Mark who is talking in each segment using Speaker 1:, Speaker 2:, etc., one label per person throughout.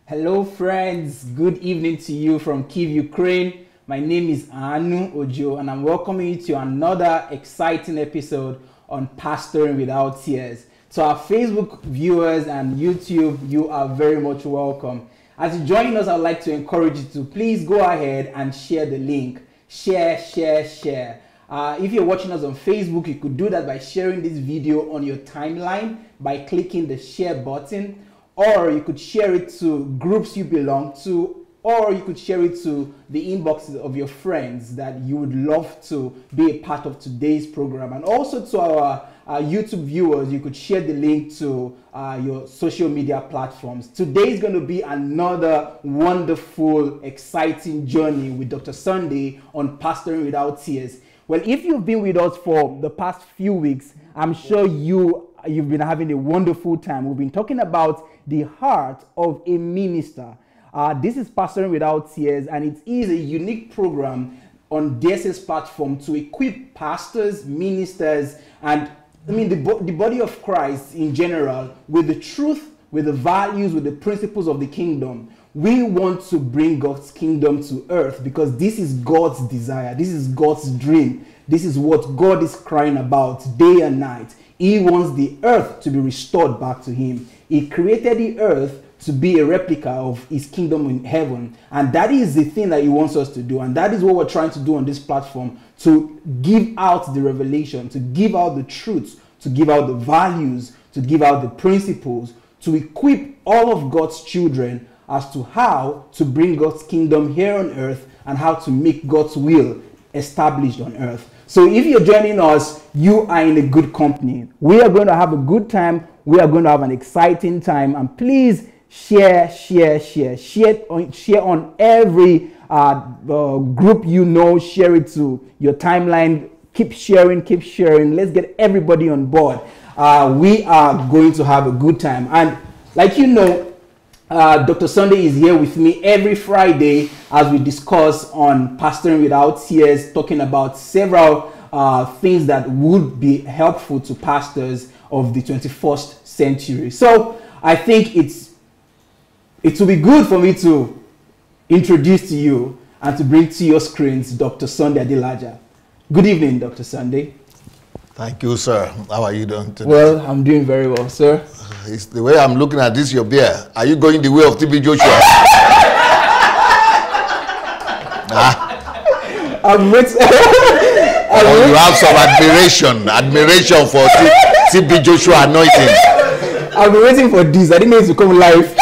Speaker 1: Hello friends, good evening to you from Kyiv, Ukraine. My name is Anu Ojo and I'm welcoming you to another exciting episode on Pastoring Without Tears. To our Facebook viewers and YouTube, you are very much welcome. As you join us, I'd like to encourage you to please go ahead and share the link. Share. If you're watching us on Facebook, you could do that by sharing this video on your timeline by clicking the share button. Or you could share it to groups you belong to, or you could share it to the inboxes of your friends that you would love to be a part of today's program. And also to our YouTube viewers, you could share the link to your social media platforms. Today is going to be another wonderful, exciting journey with Dr. Sunday on Pastoring Without Tears. Well, if you've been with us for the past few weeks, I'm sure you've been having a wonderful time. We've been talking about the heart of a minister. This is Pastoring Without Tears, and it is a unique program on DSS platform to equip pastors, ministers, and the body of Christ in general with the truth, with the values, with the principles of the kingdom. We want to bring God's kingdom to earth because this is God's desire. This is God's dream. This is what God is crying about day and night. He wants the earth to be restored back to him. He created the earth to be a replica of his kingdom in heaven. And that is the thing that he wants us to do. And that is what we're trying to do on this platform, to give out the revelation, to give out the truths, to give out the values, to give out the principles, to equip all of God's children as to how to bring God's kingdom here on earth and how to make God's will established on earth. So if you're joining us, you are in a good company. We are going to have a good time. We are going to have an exciting time. And please share on every group you know. Share it to your timeline. Keep sharing. Let's get everybody on board. We are going to have a good time. And like you know, Dr. Sunday is here with me every Friday as we discuss on Pastoring Without Tears, talking about several things that would be helpful to pastors of the 21st century. So I think it will be good for me to introduce to you and to bring to your screens Dr. Sunday Adelaja. Good evening, Dr. Sunday.
Speaker 2: Thank you, sir. How are you doing today?
Speaker 1: Well, I'm doing very well, sir.
Speaker 2: It's the way I'm looking at this, your beer. Are you going the way of TB Joshua? You have some admiration for TB Joshua anointing.
Speaker 1: I've been waiting for this. I didn't know it to come live.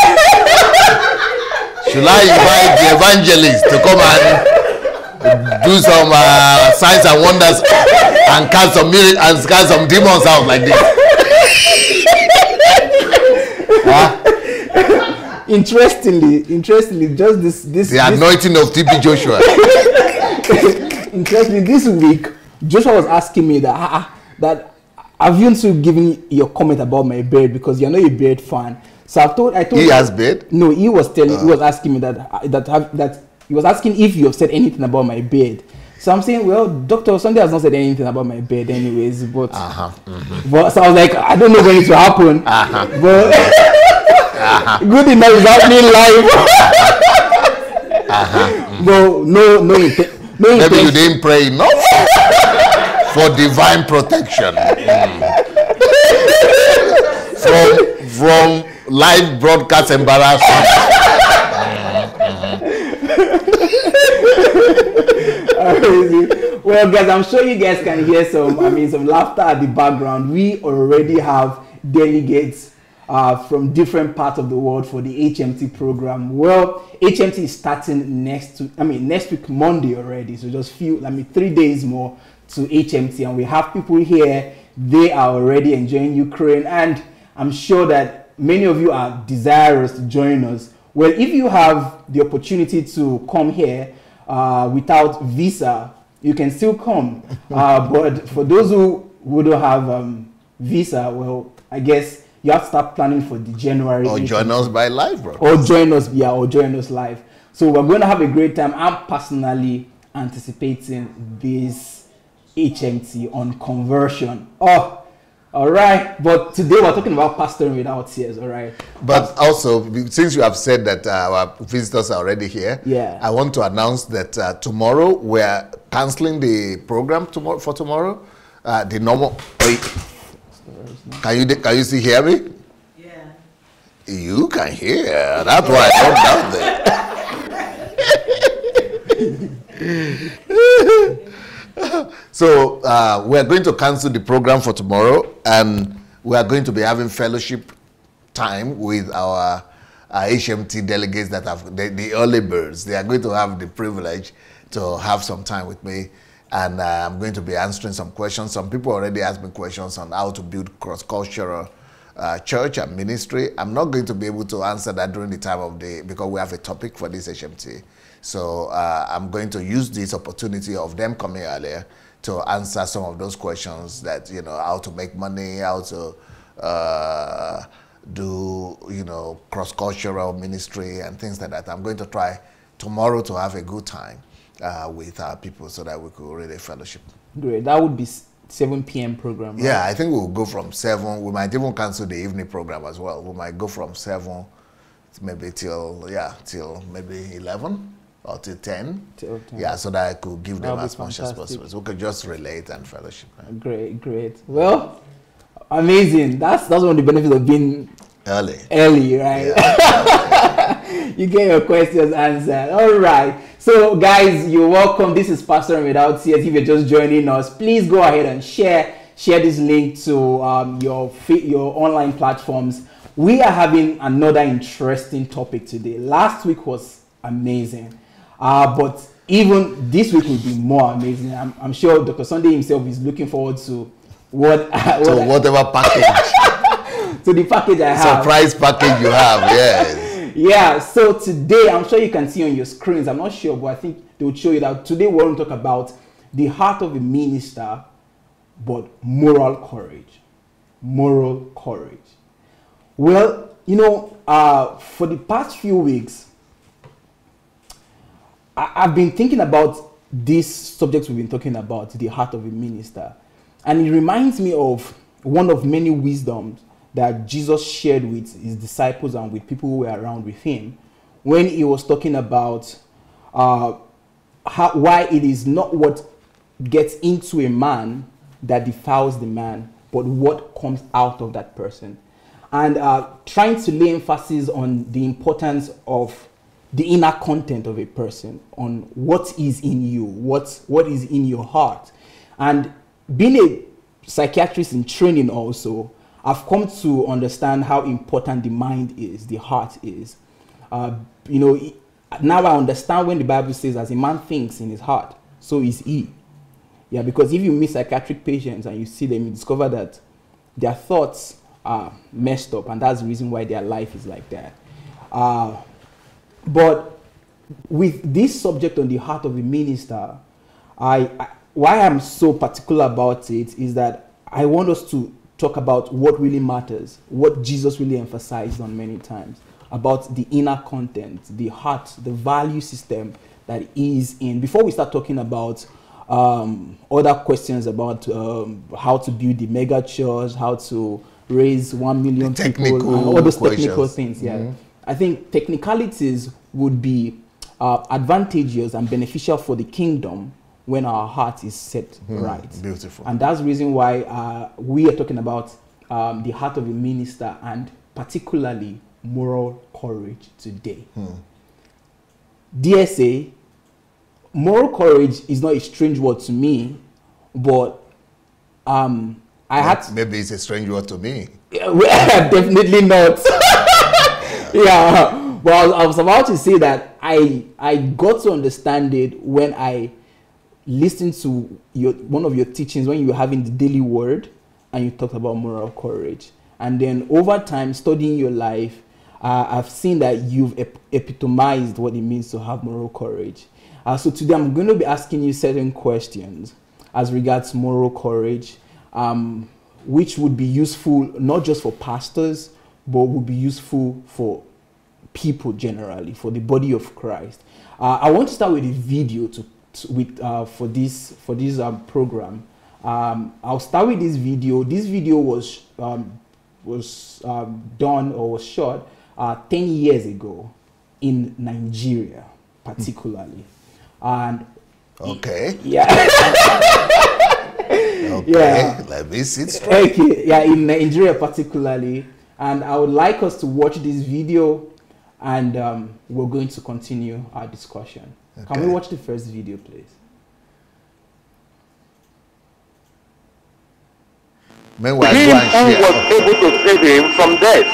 Speaker 2: Should I invite the evangelist to come and do some signs and wonders and cast some miracles and cast some demons out like this?
Speaker 1: Interestingly, just this
Speaker 2: the anointing of TB Joshua.
Speaker 1: Interestingly, this week, Joshua was asking me that have you also given your comment about my beard because you're not a beard fan. So I told
Speaker 2: he has beard.
Speaker 1: No, he was asking me that he was asking if you have said anything about my beard. So I'm saying, well, Dr. Sunday has not said anything about my beard anyways, but so I was like, I don't know when it will happen. But good enough is happening live. No,
Speaker 2: maybe you didn't pray enough for divine protection from live broadcast embarrassment.
Speaker 1: Well, guys, I'm sure you guys can hear some laughter at the background. We already have delegates from different parts of the world for the HMT program. Well, HMT is starting next week Monday already. So just 3 days more to HMT, and we have people here. They are already enjoying Ukraine, and I'm sure that many of you are desirous to join us. Well, if you have the opportunity to come here without visa, you can still come. But for those who don't have visa, well, I guess you have to start planning for the January.
Speaker 2: Or join us by live, bro.
Speaker 1: Or join us live. So we're going to have a great time. I'm personally anticipating this HMT on conversion. Oh, All right, but today we're talking about pastoring without tears. All right.
Speaker 2: But also, since you have said that our visitors are already here,
Speaker 1: yeah,
Speaker 2: I want to announce that tomorrow we're canceling the program for tomorrow. The normal. Wait, can you still hear me?
Speaker 3: Yeah.
Speaker 2: You can hear. That's why I dropped down there. So we're going to cancel the program for tomorrow, and we are going to be having fellowship time with our HMT delegates that have the early birds. They are going to have the privilege to have some time with me, and I'm going to be answering some questions. Some people already asked me questions on how to build cross-cultural church and ministry. I'm not going to be able to answer that during the time of day because we have a topic for this HMT. So I'm going to use this opportunity of them coming earlier to answer some of those questions that, how to make money, how to do, cross-cultural ministry and things like that. I'm going to try tomorrow to have a good time with our people so that we could really fellowship.
Speaker 1: Great. That would be 7 p.m. program, right?
Speaker 2: Yeah, I think we'll go from 7. We might even cancel the evening program as well. We might go from 7 maybe till maybe 11 or till 10.
Speaker 1: Till 10.
Speaker 2: Yeah, so that I could give them as much as
Speaker 1: fantastic.
Speaker 2: possible. So we could just relate and fellowship. Right?
Speaker 1: Great. Well, amazing. That's one of the benefits of being
Speaker 2: early,
Speaker 1: right?
Speaker 2: Yeah.
Speaker 1: You get your questions answered. All right. So, guys, you're welcome. This is Pastoring Without Tears. If you're just joining us, please go ahead and share this link to your online platforms. We are having another interesting topic today. Last week was amazing, but even this week will be more amazing. I'm sure Dr. Sunday himself is looking forward to
Speaker 2: whatever package.
Speaker 1: To the package I have.
Speaker 2: Surprise package you have, yes.
Speaker 1: Yeah, so today, I'm sure you can see on your screens, I'm not sure, but I think they will show you that today we're going to talk about the heart of a minister, but moral courage. Moral courage. Well, for the past few weeks, I've been thinking about these subjects we've been talking about, the heart of a minister. And it reminds me of one of many wisdoms that Jesus shared with his disciples and with people who were around with him when he was talking about why it is not what gets into a man that defiles the man, but what comes out of that person. And trying to lay emphasis on the importance of the inner content of a person, on what is in you, what is in your heart. And being a psychiatrist in training also, I've come to understand how important the mind is, the heart is. Now I understand when the Bible says, as a man thinks in his heart, so is he. Yeah, because if you meet psychiatric patients and you see them, you discover that their thoughts are messed up, and that's the reason why their life is like that. But with this subject on the heart of a minister, why I'm so particular about it is that I want us to talk about what really matters, what Jesus really emphasized on many times, about the inner content, the heart, the value system that is in. Before we start talking about other questions about how to build the mega church, how to raise 1 million people, and all those technical things. Yeah, mm-hmm. I think technicalities would be advantageous and beneficial for the kingdom when our heart is set right.
Speaker 2: Beautiful.
Speaker 1: And that's the reason why we are talking about the heart of a minister, and particularly moral courage today. DSA, moral courage is not a strange word to me, but
Speaker 2: maybe it's a strange word to me.
Speaker 1: Definitely not. Yeah, well, I was about to say that I got to understand it when I listened to one of your teachings when you were having the daily word and you talked about moral courage. And then over time, studying your life, I've seen that you've epitomized what it means to have moral courage. So today I'm going to be asking you certain questions as regards moral courage, which would be useful not just for pastors, but would be useful for people generally, for the body of Christ. I want to start with a video for this program. I'll start with this video. This video was done or was shot 10 years ago in Nigeria, particularly. And
Speaker 2: okay.
Speaker 1: Yeah.
Speaker 2: Okay. Yeah. Let me sit straight.
Speaker 1: Okay. Yeah, in Nigeria particularly. And I would like us to watch this video, and we're going to continue our discussion. Okay. Can we watch the first video, please?
Speaker 2: Meanwhile,
Speaker 3: him who was able to save him from death,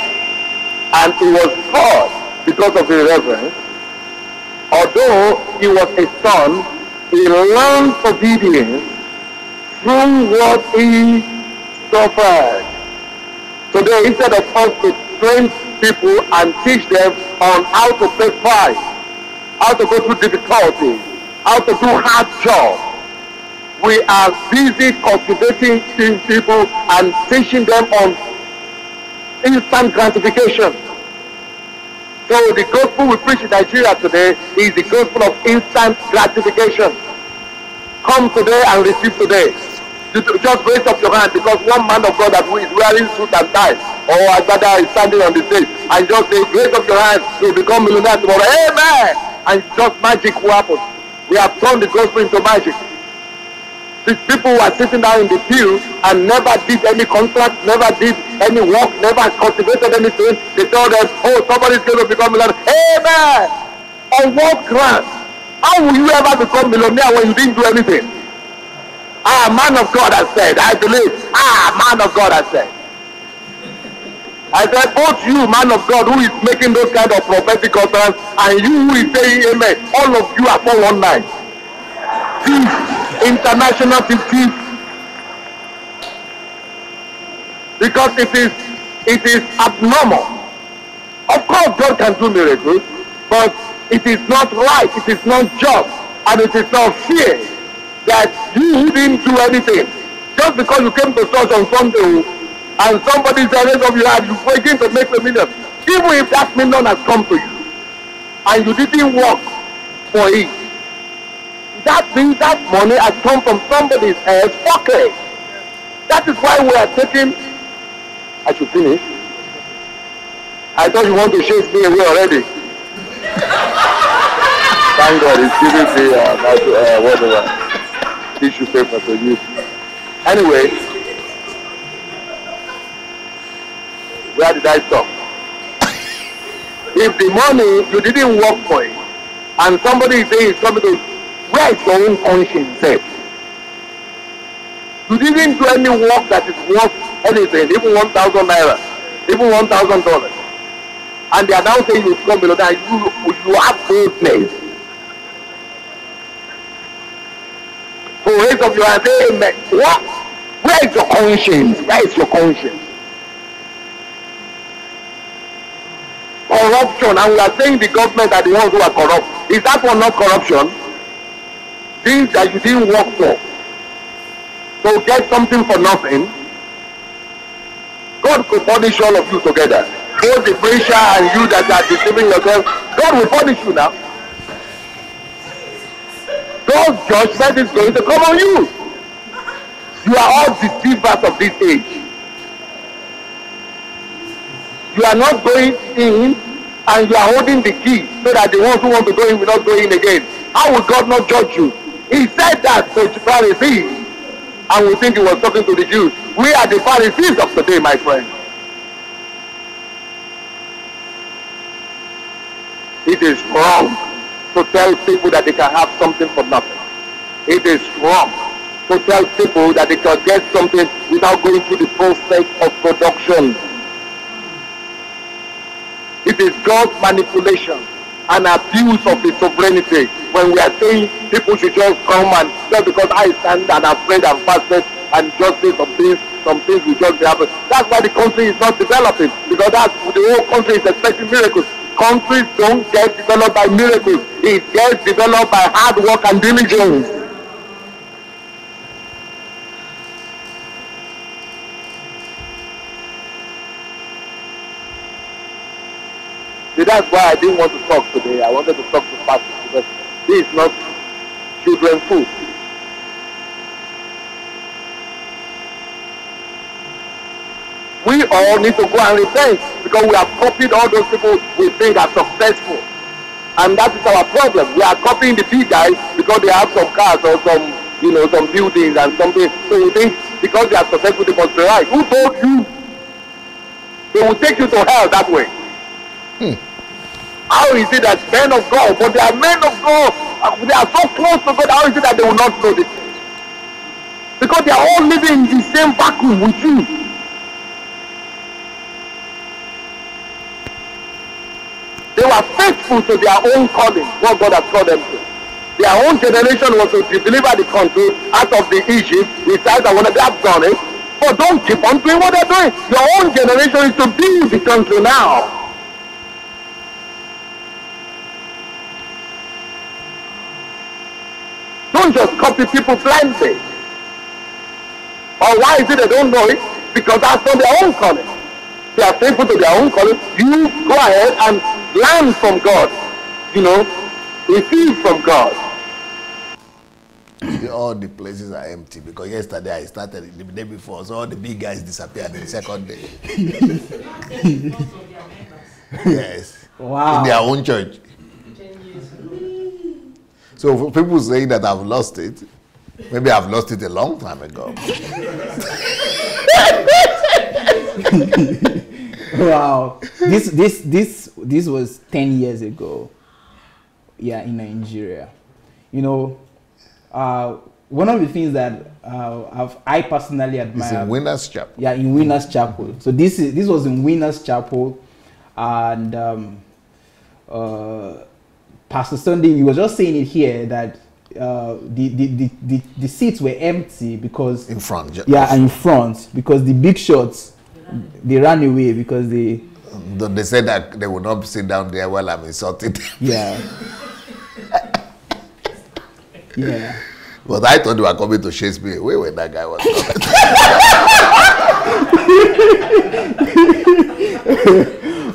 Speaker 3: and he was God because of his reverence. Although he was a son, he learned obedience from what he suffered. Today, instead of us to train people and teach them on how to face fight, how to go through difficulties, how to do hard jobs, we are busy cultivating people and teaching them on instant gratification. So the gospel we preach in Nigeria today is the gospel of instant gratification. Come today and receive today. Just raise up your hand, because one man of God that is wearing suit and tie or agbada is standing on the stage, and just say, raise up your hand, you'll become millionaire tomorrow. Amen! And just magic will happen. We have turned the gospel into magic. These people who are sitting down in the pew and never did any contract, never did any work, never cultivated anything, they tell them, oh, somebody's going to become millionaire. Amen! On what ground? How will you ever become millionaire when you didn't do anything? Man of God has said, I believe. Man of God has said. I said, both you, man of God, who is making those kind of prophetic utterance, and you who is saying amen, all of you are 419. Thieves, international thieves. Because it is abnormal. Of course, God can do miracles, but it is not right, it is not just, and it is not fair that you didn't do anything just because you came to church on Sunday and somebody said, raise up your hand, you begin to make $1 million. Even if that $1 million has come to you and you didn't work for it, that means that money has come from somebody's else pocket. That is why we are taking. I should finish. I thought you want to chase me away already. Thank God it's giving me whatever tissue paper to use. Anyway, where did I stop? If the money you didn't work for it, and somebody is saying it's coming to, where is your own conscience set? You didn't do any work that is worth anything, even 1,000 naira, even $1,000, and they are now saying you come below that you have boldness. So raise up your hand, amen. What? Where is your conscience? Where is your conscience? Corruption, and we are saying the government are the ones who are corrupt. Is that one not corruption? Things that you didn't work for. So get something for nothing. God could punish all of you together. Both the preacher and you that are deceiving yourself, God will punish you now. God's judgment is going to come on you. You are all deceivers of this age. You are not going in, and you are holding the key so that the ones who want to go in will not go in again. How will God not judge you? He said that to the Pharisees, and we think he was talking to the Jews. We are the Pharisees of today, my friend. It is wrong to tell people that they can have something for nothing. It is wrong to tell people that they can get something without going through the process of production. It is God's manipulation and abuse of his sovereignty when we are saying people should just come and just because I stand and have prayed and fasted and just say some things will just be happening. That's why the country is not developing, because that's the whole country is expecting miracles. Countries don't get developed by miracles. It gets developed by hard work and diligence. See, that's why I didn't want to talk today. I wanted to talk to pastors because this is not children's food. or need to go and repent, because we have copied all those people we think are successful. And that is our problem. We are copying the big guys because they have some cars or some, some buildings and something. So we think because they are successful, they must be right. Who told you? They will take you to hell that way. How is it that men of God, but they are men of God, they are so close to God, how is it that they will not know this? Because they are all living in the same vacuum with you. They were faithful to their own calling, what God has called them to. Their own generation was to deliver the country out of the Egypt. Besides, I want to have done it. But don't keep on doing what they're doing. Your own generation is to build the country now. Don't just copy people blindly. Or why is it they don't know it? Because that's not their own calling. They are faithful to their own calling. You go ahead and learn from God. Receive from God.
Speaker 2: All the places are empty because yesterday I started the day before, so all the big guys disappeared the second day. Yes.
Speaker 1: Wow.
Speaker 2: In their own church. So for people saying that I've lost it, maybe I've lost it a long time ago.
Speaker 1: Wow. This was 10 years ago. Yeah, in Nigeria. One of the things that I personally admire.
Speaker 2: It's in Winners Chapel.
Speaker 1: Yeah, in Winners Chapel. So this was in Winners Chapel, and Pastor Sunday, he was just saying it here that the seats were empty because
Speaker 2: in front.
Speaker 1: Yeah, in front because the big shots they ran away because they
Speaker 2: said that they would not sit down there while I'm insulting them.
Speaker 1: Yeah. Yeah.
Speaker 2: But I thought they were coming to chase me away when that guy was coming.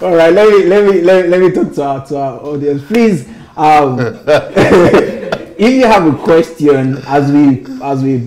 Speaker 1: All right, let me talk to our audience, please. If you have a question as we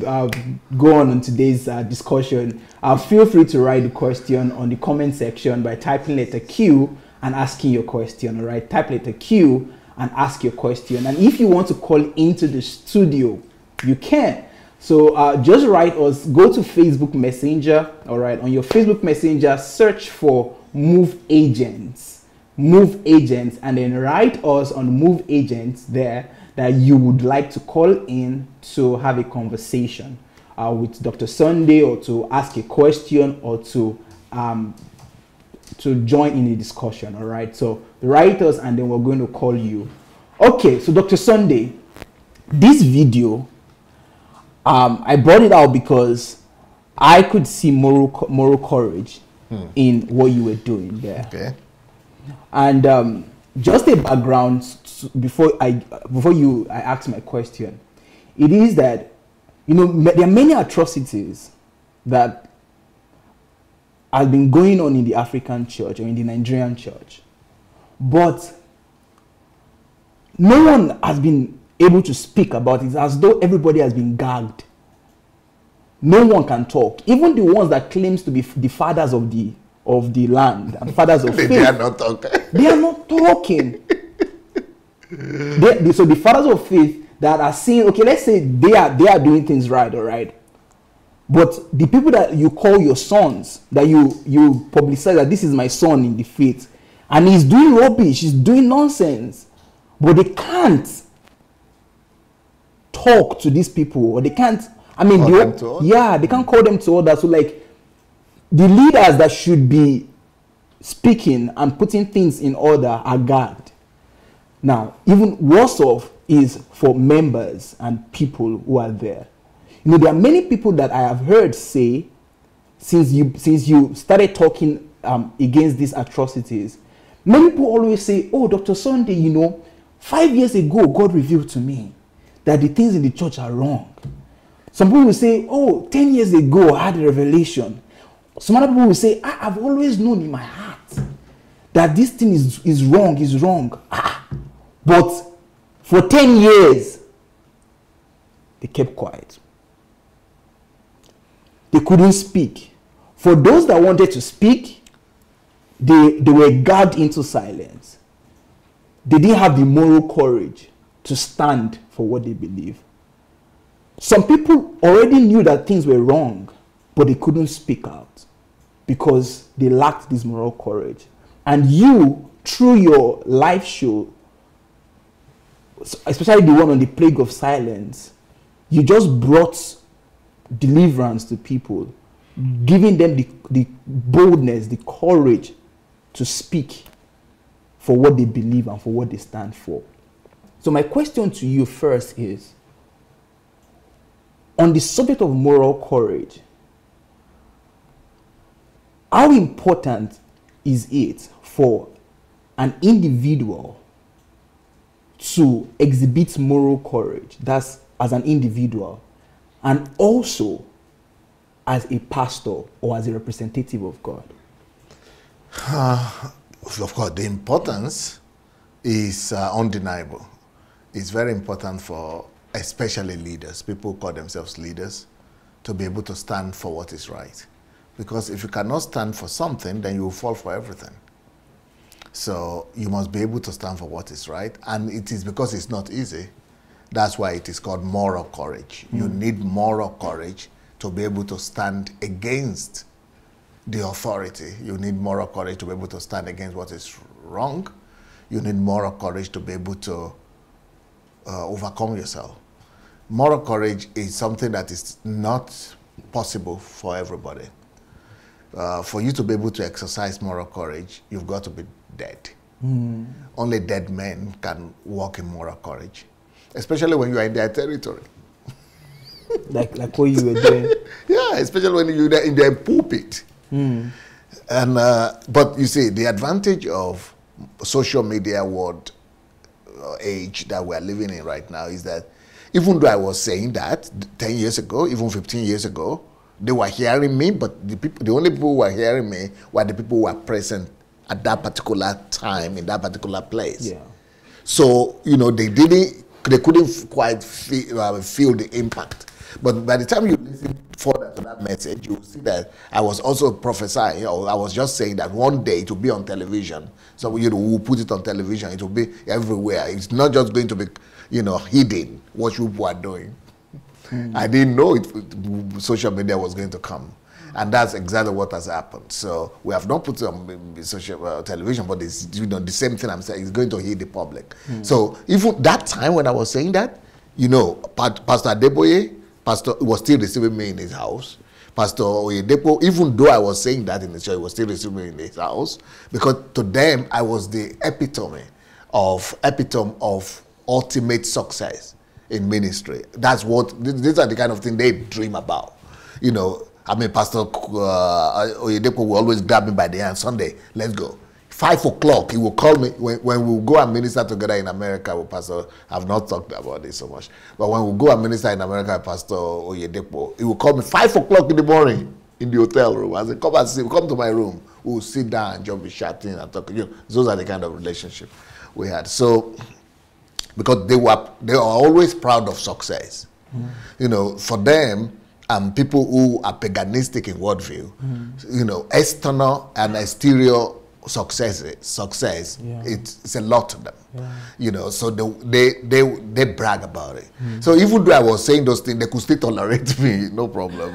Speaker 1: go on today's discussion, feel free to write the question on the comment section by typing letter Q and asking your question. All right, type letter Q and ask your question. And if you want to call into the studio, you can. So just write us, go to Facebook Messenger. All right, on your Facebook Messenger, search for Move Agents, and then write us on Move Agents there that you would like to call in to have a conversation with Dr. Sunday, or to ask a question, or to join in the discussion. All right, so write us and then we're going to call you. Okay, so Dr. Sunday, this video, I brought it out because I could see moral courage in what you were doing there. Okay. And just a background before I ask my question, it is that there are many atrocities that have been going on in the African church or in the Nigerian church, but no one has been able to speak about it. It's as though everybody has been gagged. No one can talk. Even the ones that claims to be the fathers of the land and fathers of faith,
Speaker 2: they are not talking.
Speaker 1: They are not talking. So the fathers of faith that are saying, okay, let's say they are doing things right, all right. But the people that you call your sons, that you publicize that this is my son in the faith, and he's doing rubbish, he's doing nonsense, but they can't talk to these people, or they can't. I mean, they can't call them to order. So, like, the leaders that should be speaking and putting things in order are gagged. Now, even worse off is for members and people who are there. There are many people that I have heard say, since you started talking against these atrocities, many people always say, "Oh, Dr. Sunday, 5 years ago, God revealed to me that the things in the church are wrong." Some people will say, "Oh, 10 years ago, I had a revelation." Some other people will say, "I've always known in my heart that this thing is wrong. But for 10 years, they kept quiet. They couldn't speak. For those that wanted to speak, they were gagged into silence. They didn't have the moral courage to stand for what they believe. Some people already knew that things were wrong, but they couldn't speak out because they lacked this moral courage. And you, through your live show, especially the one on the plague of silence, you just brought deliverance to people, giving them the boldness, the courage to speak for what they believe and for what they stand for. So my question to you first is, on the subject of moral courage, how important is it for an individual to exhibit moral courage, that's as an individual, and also as a pastor or as a representative of God?
Speaker 2: Of course, the importance is undeniable. It's very important for especially leaders, people who call themselves leaders, to be able to stand for what is right. Because if you cannot stand for something, then you will fall for everything. So you must be able to stand for what is right. And it is because it's not easy. That's why it is called moral courage. You need moral courage to be able to stand against the authority. You need moral courage to be able to stand against what is wrong. You need moral courage to be able to overcome yourself. Moral courage is something that is not possible for everybody. For you to be able to exercise moral courage, you've got to be dead. Only dead men can walk in moral courage, especially when you are in their territory.
Speaker 1: like what you were doing.
Speaker 2: Yeah, especially when you're in their pulpit. And but you see, the advantage of social media world age that we're living in right now is that even though I was saying that 10 years ago, even 15 years ago, they were hearing me, but the only people who were hearing me were the people who were present at that particular time in that particular place.
Speaker 1: Yeah.
Speaker 2: So, you know, they couldn't quite feel the impact. But by the time you listen further to that message, you will see that I was also prophesying, or I was just saying that one day it will be on television. So, you know, we'll put it on television. It will be everywhere. It's not just going to be, you know, hidden what people are doing. I didn't know social media was going to come. And that's exactly what has happened. So we have not put it on social television, but it's, you know, the same thing I'm saying, it's going to hit the public. So even that time when I was saying that, you know, Pastor Adeboye, Pastor was still receiving me in his house. Pastor Oyedepo, even though I was saying that in the church, he was still receiving me in his house, because to them I was the epitome of ultimate success in ministry. That's what, these are the kind of thing they dream about. You know, I mean, Pastor Oyedepo will always grab me by the hand. Sunday, let's go. 5 o'clock, he will call me when we go and minister together in America with Pastor. I've not talked about this so much, but when we go and minister in America with Pastor Oyedepo, he will call me 5 o'clock in the morning in the hotel room. I say, come and see, come to my room. We'll sit down and just be chatting and talking. You know, those are the kind of relationship we had. So, because they were always proud of success. You know, for them, people who are paganistic in worldview, you know, external and exterior success, it's a lot to them. You know, so they brag about it. So even though I was saying those things, they could still tolerate me, no problem.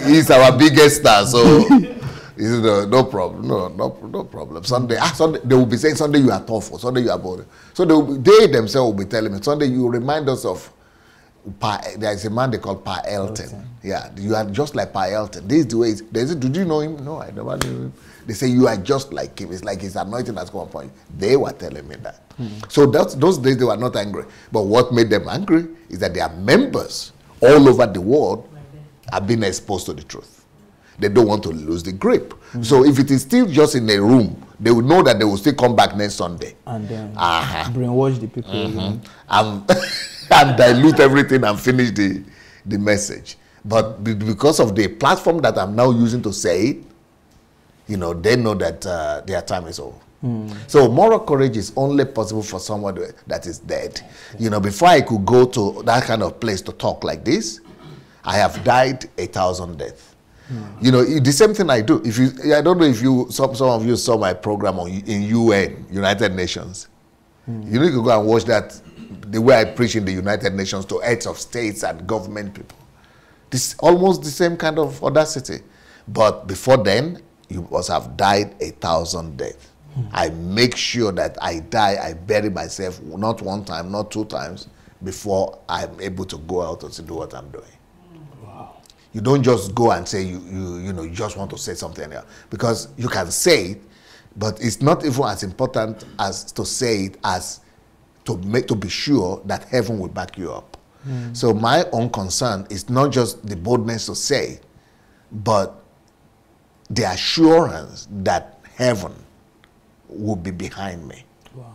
Speaker 2: He's our biggest star, so no problem, no problem. Sunday, they will be saying, Sunday you are thoughtful, Sunday you are bold. So they themselves will be telling me, Sunday you remind us of there is a man they call Pa Elton. Yeah, you are just like Pa Elton. This is the way. Did you know him? No, I never knew him. They say you are just like him. It's like his anointing has come upon you. They were telling me that. So those days they were not angry. But what made them angry is that their members all over the world have been exposed to the truth. They don't want to lose the grip. So if it is still just in a room, they will know that they will still come back next Sunday.
Speaker 1: And then brainwash the people.
Speaker 2: And dilute everything and finish the message. But because of the platform that I'm now using to say it, you know, they know that their time is over. So moral courage is only possible for someone that is dead. You know, before I could go to that kind of place to talk like this, I have died 1,000 deaths. You know, the same thing I do. If you, I don't know if you, some of you saw my program in UN, United Nations. You need to go and watch that, the way I preach in the United Nations to heads of states and government people. This almost the same kind of audacity. But before then, you must have died 1,000 deaths. I make sure that I die, I bury myself, not one time, not two times, before I'm able to go out to do what I'm doing.
Speaker 1: Wow.
Speaker 2: You don't just go and say you just want to say something else, because you can say it, but it's not even as important as to say it as to be sure that heaven will back you up. So my own concern is not just the boldness to say, but the assurance that heaven will be behind me.
Speaker 1: Wow.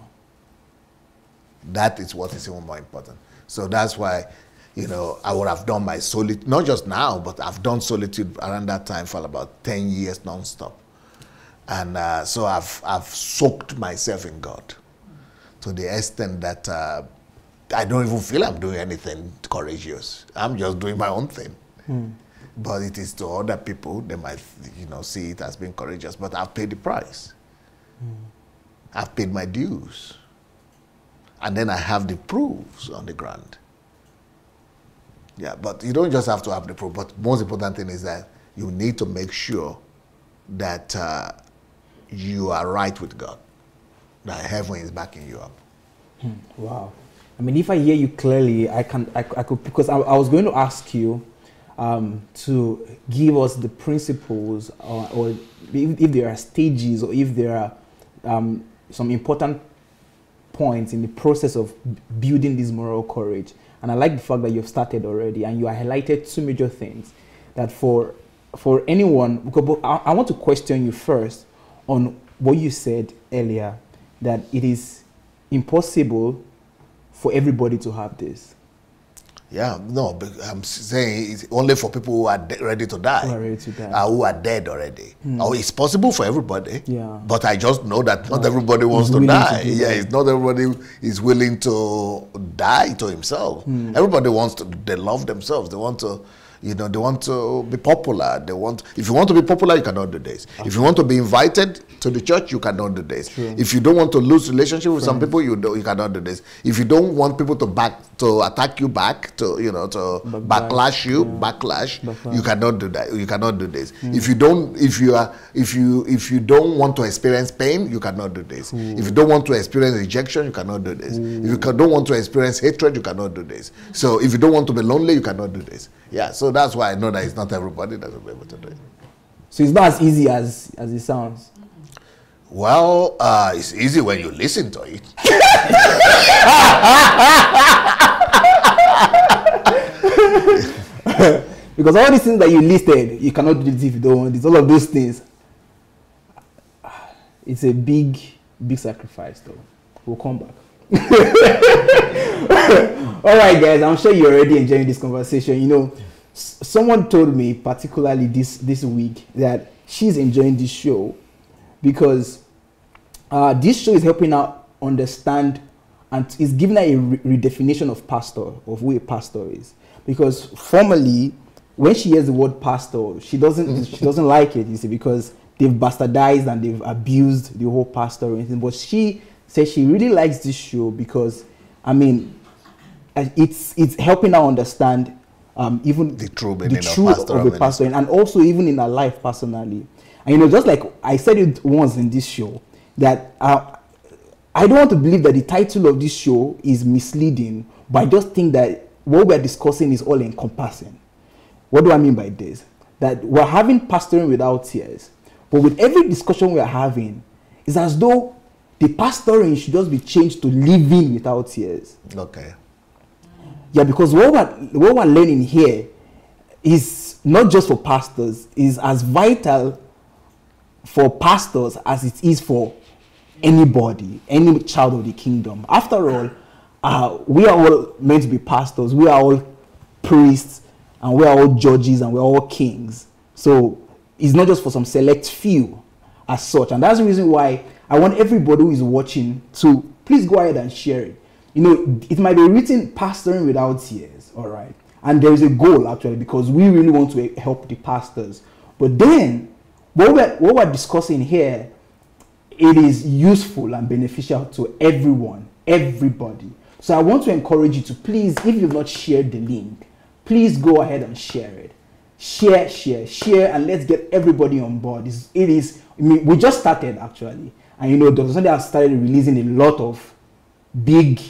Speaker 2: That is what is even more important. So that's why, you know, I would have done my solitude, not just now, but I've done solitude around that time for about 10 years nonstop. And so I've soaked myself in God to the extent that I don't even feel I'm doing anything courageous. I'm just doing my own thing. But it is to other people, they might, you know, see it as being courageous, but I've paid the price. I've paid my dues. And then I have the proofs on the ground. Yeah, but you don't just have to have the proof, but most important thing is that you need to make sure that you are right with God, that heaven is backing you up.
Speaker 1: Wow. I mean, if I hear you clearly, I could, because I was going to ask you to give us the principles, or if there are stages, or if there are some important points in the process of building this moral courage. And I like the fact that you've started already, and you highlighted two major things that for anyone, because I want to question you first on what you said earlier, that it is impossible for everybody to have this.
Speaker 2: Yeah, no, but I'm saying it's only for people who are ready to die.
Speaker 1: Who are ready to die.
Speaker 2: Who are dead already. Oh, it's possible for everybody.
Speaker 1: Yeah.
Speaker 2: But I just know that not everybody wants to die. Yeah, it's not everybody is willing to die to himself. Everybody wants to, they love themselves. They want to, you know, they want to be popular. They want, if you want to be popular, you cannot do this. If you want to be invited to the church, you cannot do this.
Speaker 1: True.
Speaker 2: If you don't want to lose relationship with some people, you cannot do this. If you don't want people to attack you back, to, you know, to backlash you, you cannot do that. You cannot do this. If you don't want to experience pain, you cannot do this. If you don't want to experience rejection, you cannot do this. If you don't want to experience hatred, you cannot do this. So if you don't want to be lonely, you cannot do this. Yeah, so that's why I know that it's not everybody that will be able to do it.
Speaker 1: So it's not as easy as it sounds.
Speaker 2: Well, it's easy when you listen to it.
Speaker 1: Because all these things that you listed, you cannot do this if you don't want this. All of those things. It's a big sacrifice, though. We'll come back. All right, guys, I'm sure you're already enjoying this conversation. You know, someone told me particularly this week that she's enjoying this show because this show is helping her understand and is giving her a redefinition of pastor, of who a pastor is. Because formerly, when she hears the word pastor, she doesn't like it, you see, because they've bastardized and they've abused the whole pastor or anything. But she says she really likes this show because, I mean, it's helping her understand even the true of a pastor, and also even in her life personally. And you know, just like I said it once in this show, that I don't want to believe that the title of this show is misleading, but I just think that what we're discussing is all encompassing. What do I mean by this? That we're having pastoring without tears, but with every discussion we're having, it's as though the pastoring should just be changed to living without tears.
Speaker 2: Okay.
Speaker 1: Yeah, because what we're learning here is not just for pastors, is as vital for pastors as it is for anybody, any child of the kingdom. After all, we are all meant to be pastors, we are all priests, and we are all judges, and we're all kings. So it's not just for some select few as such. And that's the reason why I want everybody who is watching to please go ahead and share it. You know, it might be written pastoring without tears, all right? And there is a goal, actually, because we really want to help the pastors. But then, what we're discussing here, it is useful and beneficial to everyone, everybody. So I want to encourage you to please, if you've not shared the link, please go ahead and share it. Share, and let's get everybody on board. We just started actually. And you know, Dr. Sunday has started releasing a lot of big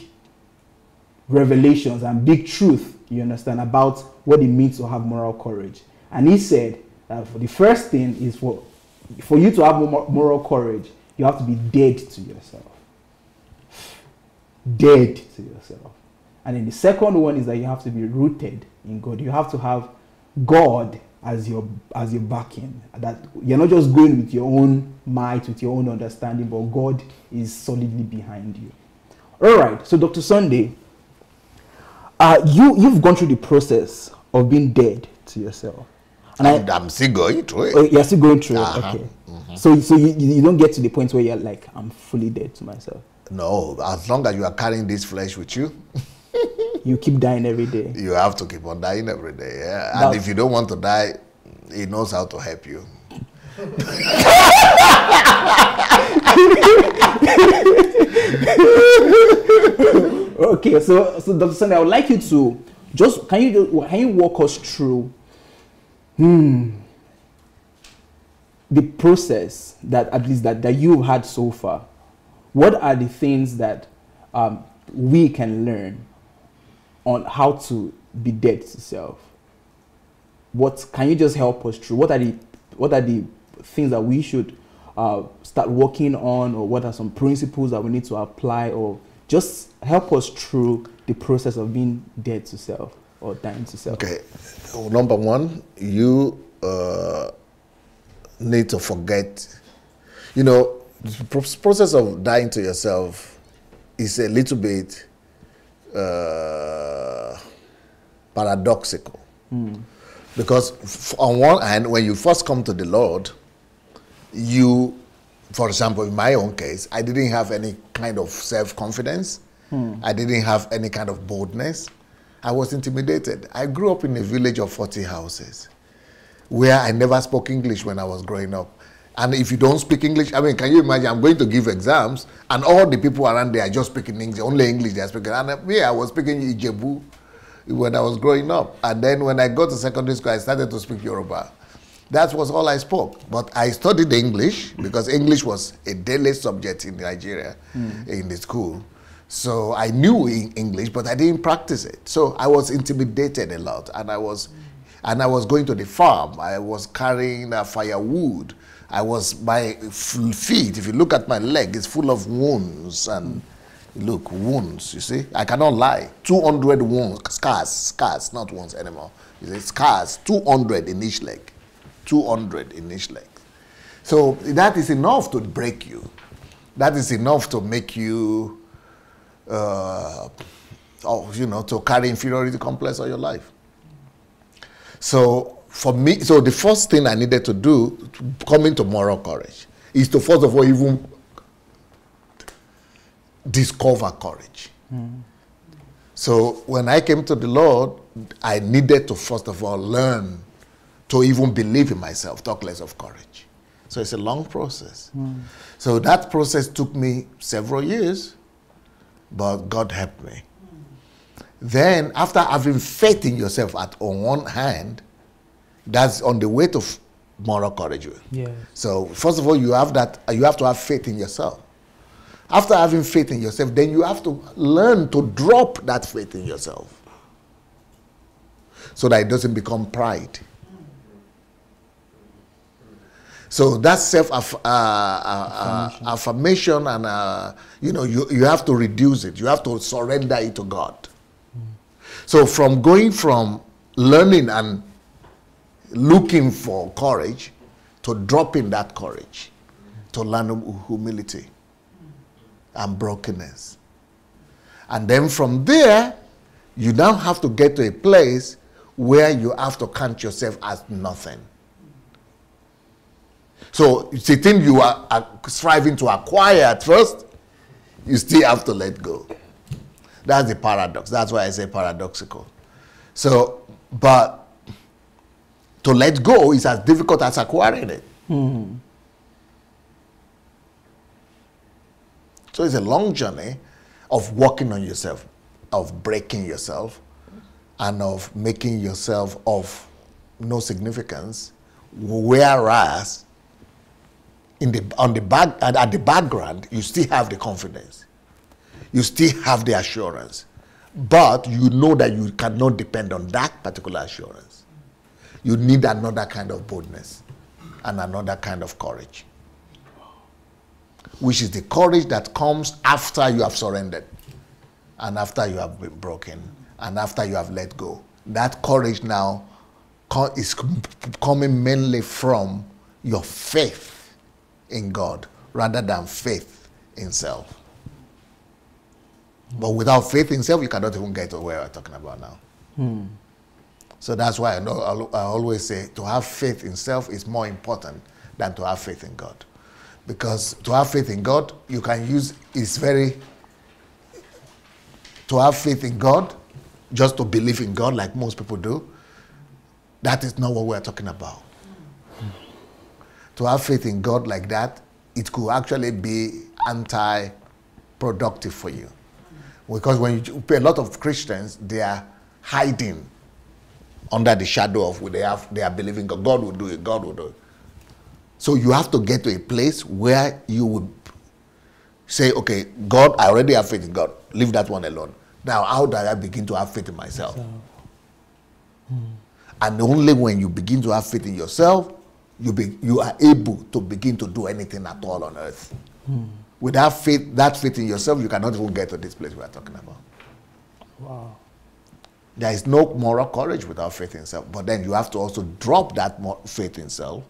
Speaker 1: revelations and big truth, you understand, about what it means to have moral courage. And he said that for the first thing is for you to have moral courage, you have to be dead to yourself. Dead to yourself. And then the second one is that you have to be rooted in God. You have to have God as your backing. That you're not just going with your own might, with your own understanding, but God is solidly behind you. All right. So, Dr. Sunday, you've gone through the process of being dead to yourself. And
Speaker 2: I'm still going through it.
Speaker 1: Oh, you're still going through it.
Speaker 2: Uh-huh.
Speaker 1: Okay. Mm-hmm. So you don't get to the point where you're like, I'm fully dead to myself.
Speaker 2: No, as long as you are carrying this flesh with you,
Speaker 1: you keep dying every day.
Speaker 2: You have to keep on dying every day, yeah. And if you don't want to die, he knows how to help you.
Speaker 1: Okay, so Dr. Sunday, I would like you to can you walk us through the process that at least that you've had so far? What are the things that we can learn on how to be dead to self? Can you just help us through? What are the things that we should start working on, or what are some principles that we need to apply, or just help us through the process of being dead to self or dying to self?
Speaker 2: Okay, number one, you need to forget. You know, the process of dying to yourself is a little bit paradoxical. Because on one hand, when you first come to the Lord, for example, in my own case, I didn't have any kind of self-confidence. I didn't have any kind of boldness. I was intimidated. I grew up in a village of 40 houses where I never spoke English when I was growing up. And if you don't speak English, I mean, can you imagine? I'm going to give exams, and all the people around there are just speaking English, only English they're speaking. And I was speaking Ijebu when I was growing up. And then when I got to secondary school, I started to speak Yoruba. That was all I spoke. But I studied English because English was a daily subject in Nigeria in the school. So I knew English, but I didn't practice it. So I was intimidated a lot. And I was going to the farm. I was carrying firewood. My feet, if you look at my leg, it's full of wounds. And look, wounds, you see? I cannot lie. 200 wounds, scars, not wounds anymore. You see, scars, 200 in each leg. 200 in each leg. So that is enough to break you. That is enough to make you, to carry inferiority complex all your life. So for me, the first thing I needed to do, coming to moral courage, is to first of all even discover courage. So when I came to the Lord, I needed to first of all learn to even believe in myself, talk less of courage. So it's a long process. So that process took me several years, but God helped me. Then after having faith in yourself on one hand, that's on the way to moral courage.
Speaker 1: Yeah.
Speaker 2: So first of all, you have to have faith in yourself. After having faith in yourself, then you have to learn to drop that faith in yourself so that it doesn't become pride. So that's self-affirmation, and you have to reduce it. You have to surrender it to God. So from going from learning and looking for courage to dropping that courage, to learn humility and brokenness. And then from there, you now have to get to a place where you have to count yourself as nothing. So it's a thing you are striving to acquire at first, you still have to let go. That's the paradox. That's why I say paradoxical. So, but To let go is as difficult as acquiring it. So it's a long journey of working on yourself, of breaking yourself, and of making yourself of no significance, whereas at the background, you still have the confidence. You still have the assurance. But you know that you cannot depend on that particular assurance. You need another kind of boldness and another kind of courage, which is the courage that comes after you have surrendered and after you have been broken and after you have let go. That courage now is coming mainly from your faith in God rather than faith in self. But without faith in self, you cannot even get to where we're talking about now. So that's why I always say to have faith in self is more important than to have faith in God. Because to have faith in God, you can use, to have faith in God, just to believe in God like most people do, that is not what we're talking about. To have faith in God like that, it could actually be anti-productive for you. Because when you a lot of Christians, they are hiding under the shadow of they are believing God. God will do it, God will do it. So you have to get to a place where you would say, okay, God, I already have faith in God. Leave that one alone. Now, how do I begin to have faith in myself? And only when you begin to have faith in yourself, you are able to begin to do anything at all on earth. Without faith, that faith in yourself, you cannot even get to this place we are talking about.
Speaker 1: Wow.
Speaker 2: There is no moral courage without faith in self. But then you have to also drop that faith in self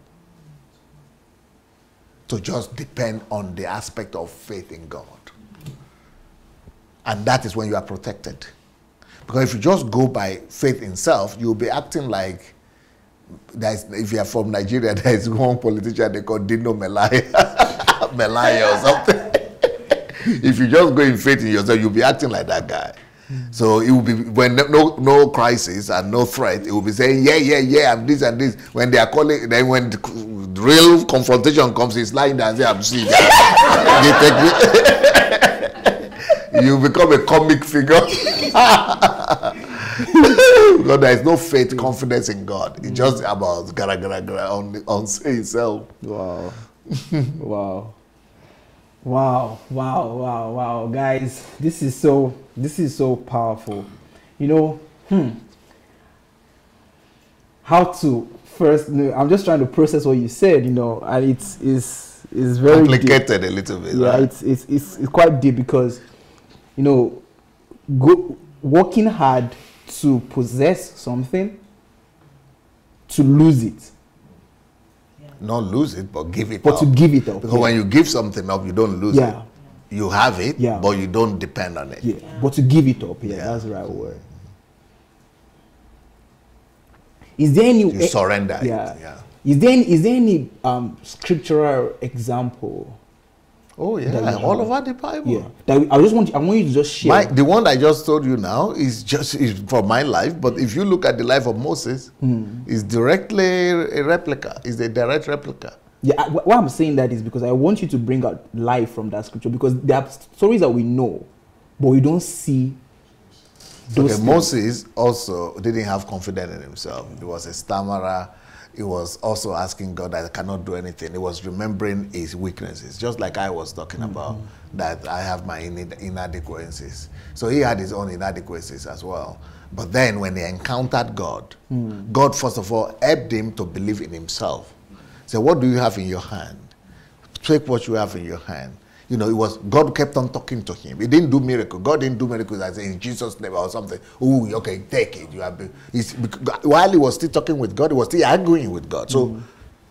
Speaker 2: to just depend on the aspect of faith in God. And that is when you are protected. Because if you just go by faith in self, you'll be acting like, if you are from Nigeria, there is one politician they call Dino Melaya or something. If you just go in faith in yourself, you'll be acting like that guy. So it will be, when no crisis and no threat, it will be saying, yeah, I'm this and this. When they are calling, then when the real confrontation comes, he's lying there and saying, I'm seeing you become a comic figure. Because there is no faith, confidence in God. It's just about gara on itself.
Speaker 1: Wow. Wow. Guys, this is so powerful. You know, how to first, I'm just trying to process what you said, you know, and it's very
Speaker 2: complicated
Speaker 1: deep.
Speaker 2: A little bit.
Speaker 1: Yeah,
Speaker 2: right?
Speaker 1: it's quite deep because, you know, working hard to possess something, to lose it.
Speaker 2: Not lose it, but give it
Speaker 1: but
Speaker 2: up.
Speaker 1: To give it up.
Speaker 2: Because when you give something up, you don't lose it. You have it,
Speaker 1: Yeah.
Speaker 2: but you don't depend on it.
Speaker 1: Yeah. But to give it up, that's the right word. Is there any...
Speaker 2: You surrender
Speaker 1: Yeah.
Speaker 2: it. Yeah.
Speaker 1: Is there any scriptural example?
Speaker 2: Oh yeah, all over the Bible.
Speaker 1: Yeah. I want you to just share.
Speaker 2: The one I just told you now is from my life, but if you look at the life of Moses, it's directly a replica. It's a direct replica.
Speaker 1: Yeah, why I'm saying that is because I want you to bring out life from that scripture, because there are stories that we know, but we don't see those things.
Speaker 2: Moses also didn't have confidence in himself. He was a stammerer. He was also asking God that I cannot do anything. He was remembering his weaknesses, just like I was talking about, that I have my inadequacies. So he had his own inadequacies as well. But then when he encountered God, God first of all helped him to believe in himself. So what do you have in your hand? Take what you have in your hand. You know, it was God kept on talking to him. He didn't do miracles. God didn't do miracles as in Jesus' name or something. Oh, okay, take it. You have while he was still talking with God, he was still arguing with God. So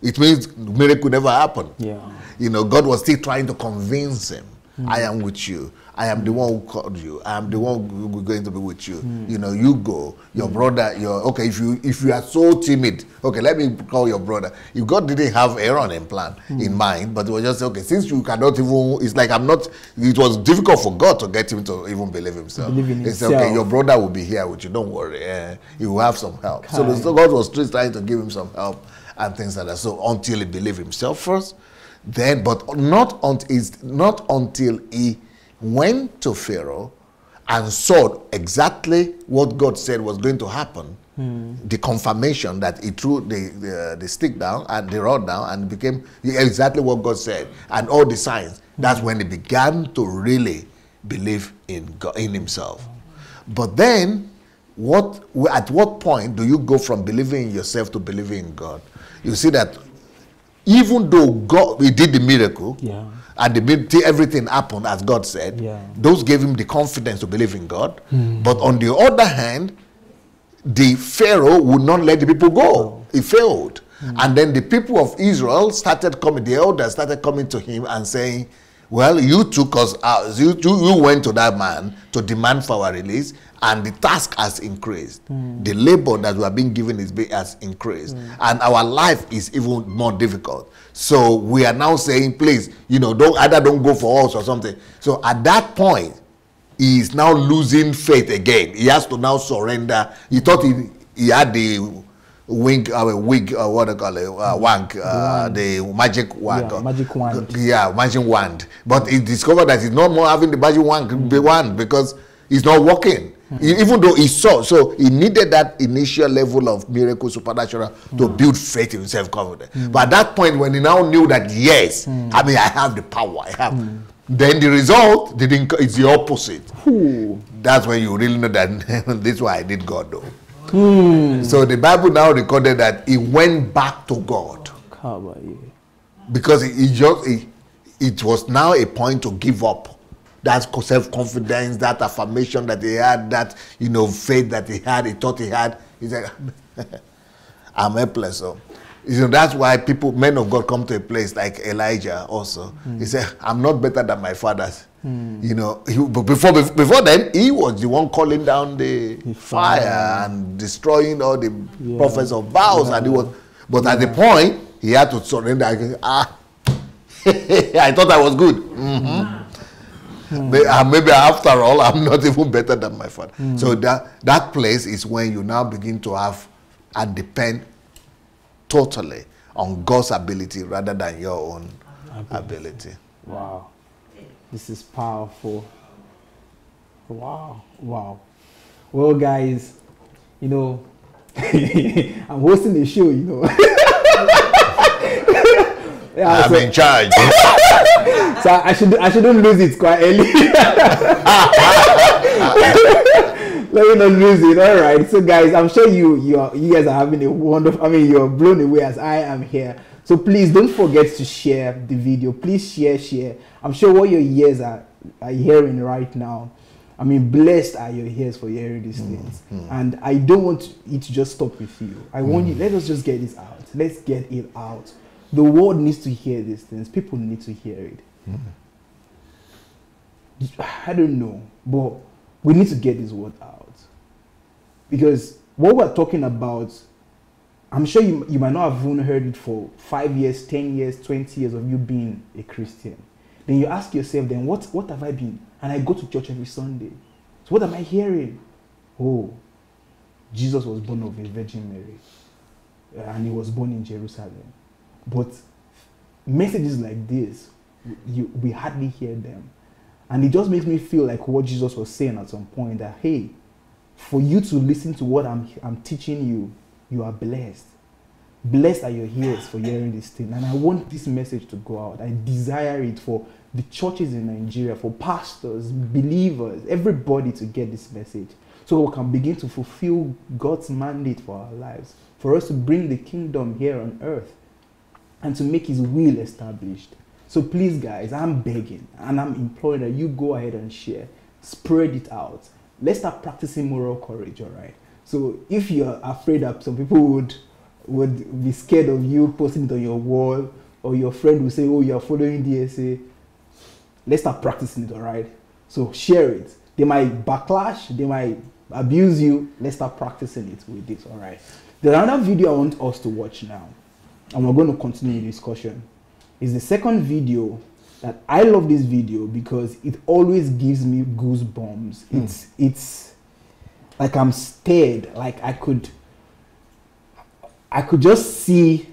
Speaker 2: it means miracle never happened.
Speaker 1: Yeah.
Speaker 2: You know, God was still trying to convince him. I am with you. I am the one who called you. I am the one who's going to be with you. You know, you go. Your brother, okay, if you are so timid, okay, let me call your brother. If God didn't have Aaron in mind, but it was just, okay, since you cannot even, it's like it was difficult for God to get him to even believe himself. It's okay, your brother will be here with you, don't worry. He will have some help. So God was still trying to give him some help and things like that. So until he believed himself first, then, but not until he went to Pharaoh and saw exactly what God said was going to happen, the confirmation that he threw the stick down and the rod down and became exactly what God said and all the signs. That's when he began to really believe in God, in himself. But then, at what point do you go from believing in yourself to believing in God? You see that even though God, he did the miracle, and everything happened as God said, those gave him the confidence to believe in God. But on the other hand, the Pharaoh would not let the people go. He failed. And then the people of Israel started coming, the elders started coming to him and saying, well, you took us out, you went to that man to demand for our release, and the task has increased. The labor that we are being given has increased. And our life is even more difficult. So we are now saying, please, don't go for us or something. So at that point, he is now losing faith again. He has to now surrender. He thought he had the wig, what do you call it, wank, the magic wand.
Speaker 1: Yeah, magic wand.
Speaker 2: Yeah, magic wand. But he discovered that he's not more having the magic wand because it's not working. Even though he saw, so he needed that initial level of miracle, supernatural, to build faith in self-confidence. But at that point, when he now knew that, yes, I have the power, I have. Then the result it's the opposite. That's when you really know that this is why I did God, though. So the Bible now recorded that he went back to God because it was now a point to give up. That self-confidence, that affirmation that he had, that faith that he had, he thought he had. He said, I'm helpless. So that's why men of God come to a place like Elijah also. He said, I'm not better than my fathers. But before then, he was the one calling down the fire and destroying all the prophets of Baal. And but at the point, he had to surrender. I thought I was good. Maybe after all, I'm not even better than my father. So that place is when you now begin to have and depend totally on God's ability rather than your own ability.
Speaker 1: Wow. This is powerful. Wow. Well, guys, I'm hosting the show,
Speaker 2: I'm in charge.
Speaker 1: So I shouldn't lose it quite early. Let me not lose it. All right. So guys, I'm sure you guys are having a wonderful. You're blown away as I am here. So please don't forget to share the video. Please share. I'm sure what your ears are hearing right now. Blessed are your ears for hearing these things. And I don't want it to just stop with you. I want you. Let us just get this out. Let's get it out. The world needs to hear these things. People need to hear it. I don't know, but we need to get this word out. Because what we're talking about, I'm sure you might not have even heard it for 5 years, 10 years, 20 years of you being a Christian. Then you ask yourself, then what have I been? And I go to church every Sunday. So what am I hearing? Oh, Jesus was born of a Virgin Mary. And he was born in Jerusalem. But messages like this, we hardly hear them. And it just makes me feel like what Jesus was saying at some point, that, hey, for you to listen to what I'm teaching you, you are blessed. Blessed are your ears for hearing this thing. And I want this message to go out. I desire it for the churches in Nigeria, for pastors, believers, everybody to get this message. So we can begin to fulfill God's mandate for our lives. For us to bring the kingdom here on earth. And to make his will established. So please, guys, I'm begging and I'm imploring that you go ahead and share. Spread it out. Let's start practicing moral courage, all right? So if you're afraid that some people would be scared of you posting it on your wall, or your friend will say, oh, you're following DSA, let's start practicing it, all right? So share it. They might backlash, they might abuse you. Let's start practicing it with this. All right. There's another video I want us to watch now, and we're going to continue the discussion. It's the second video that I love this video because it always gives me goosebumps. It's like I'm scared. Like I could just see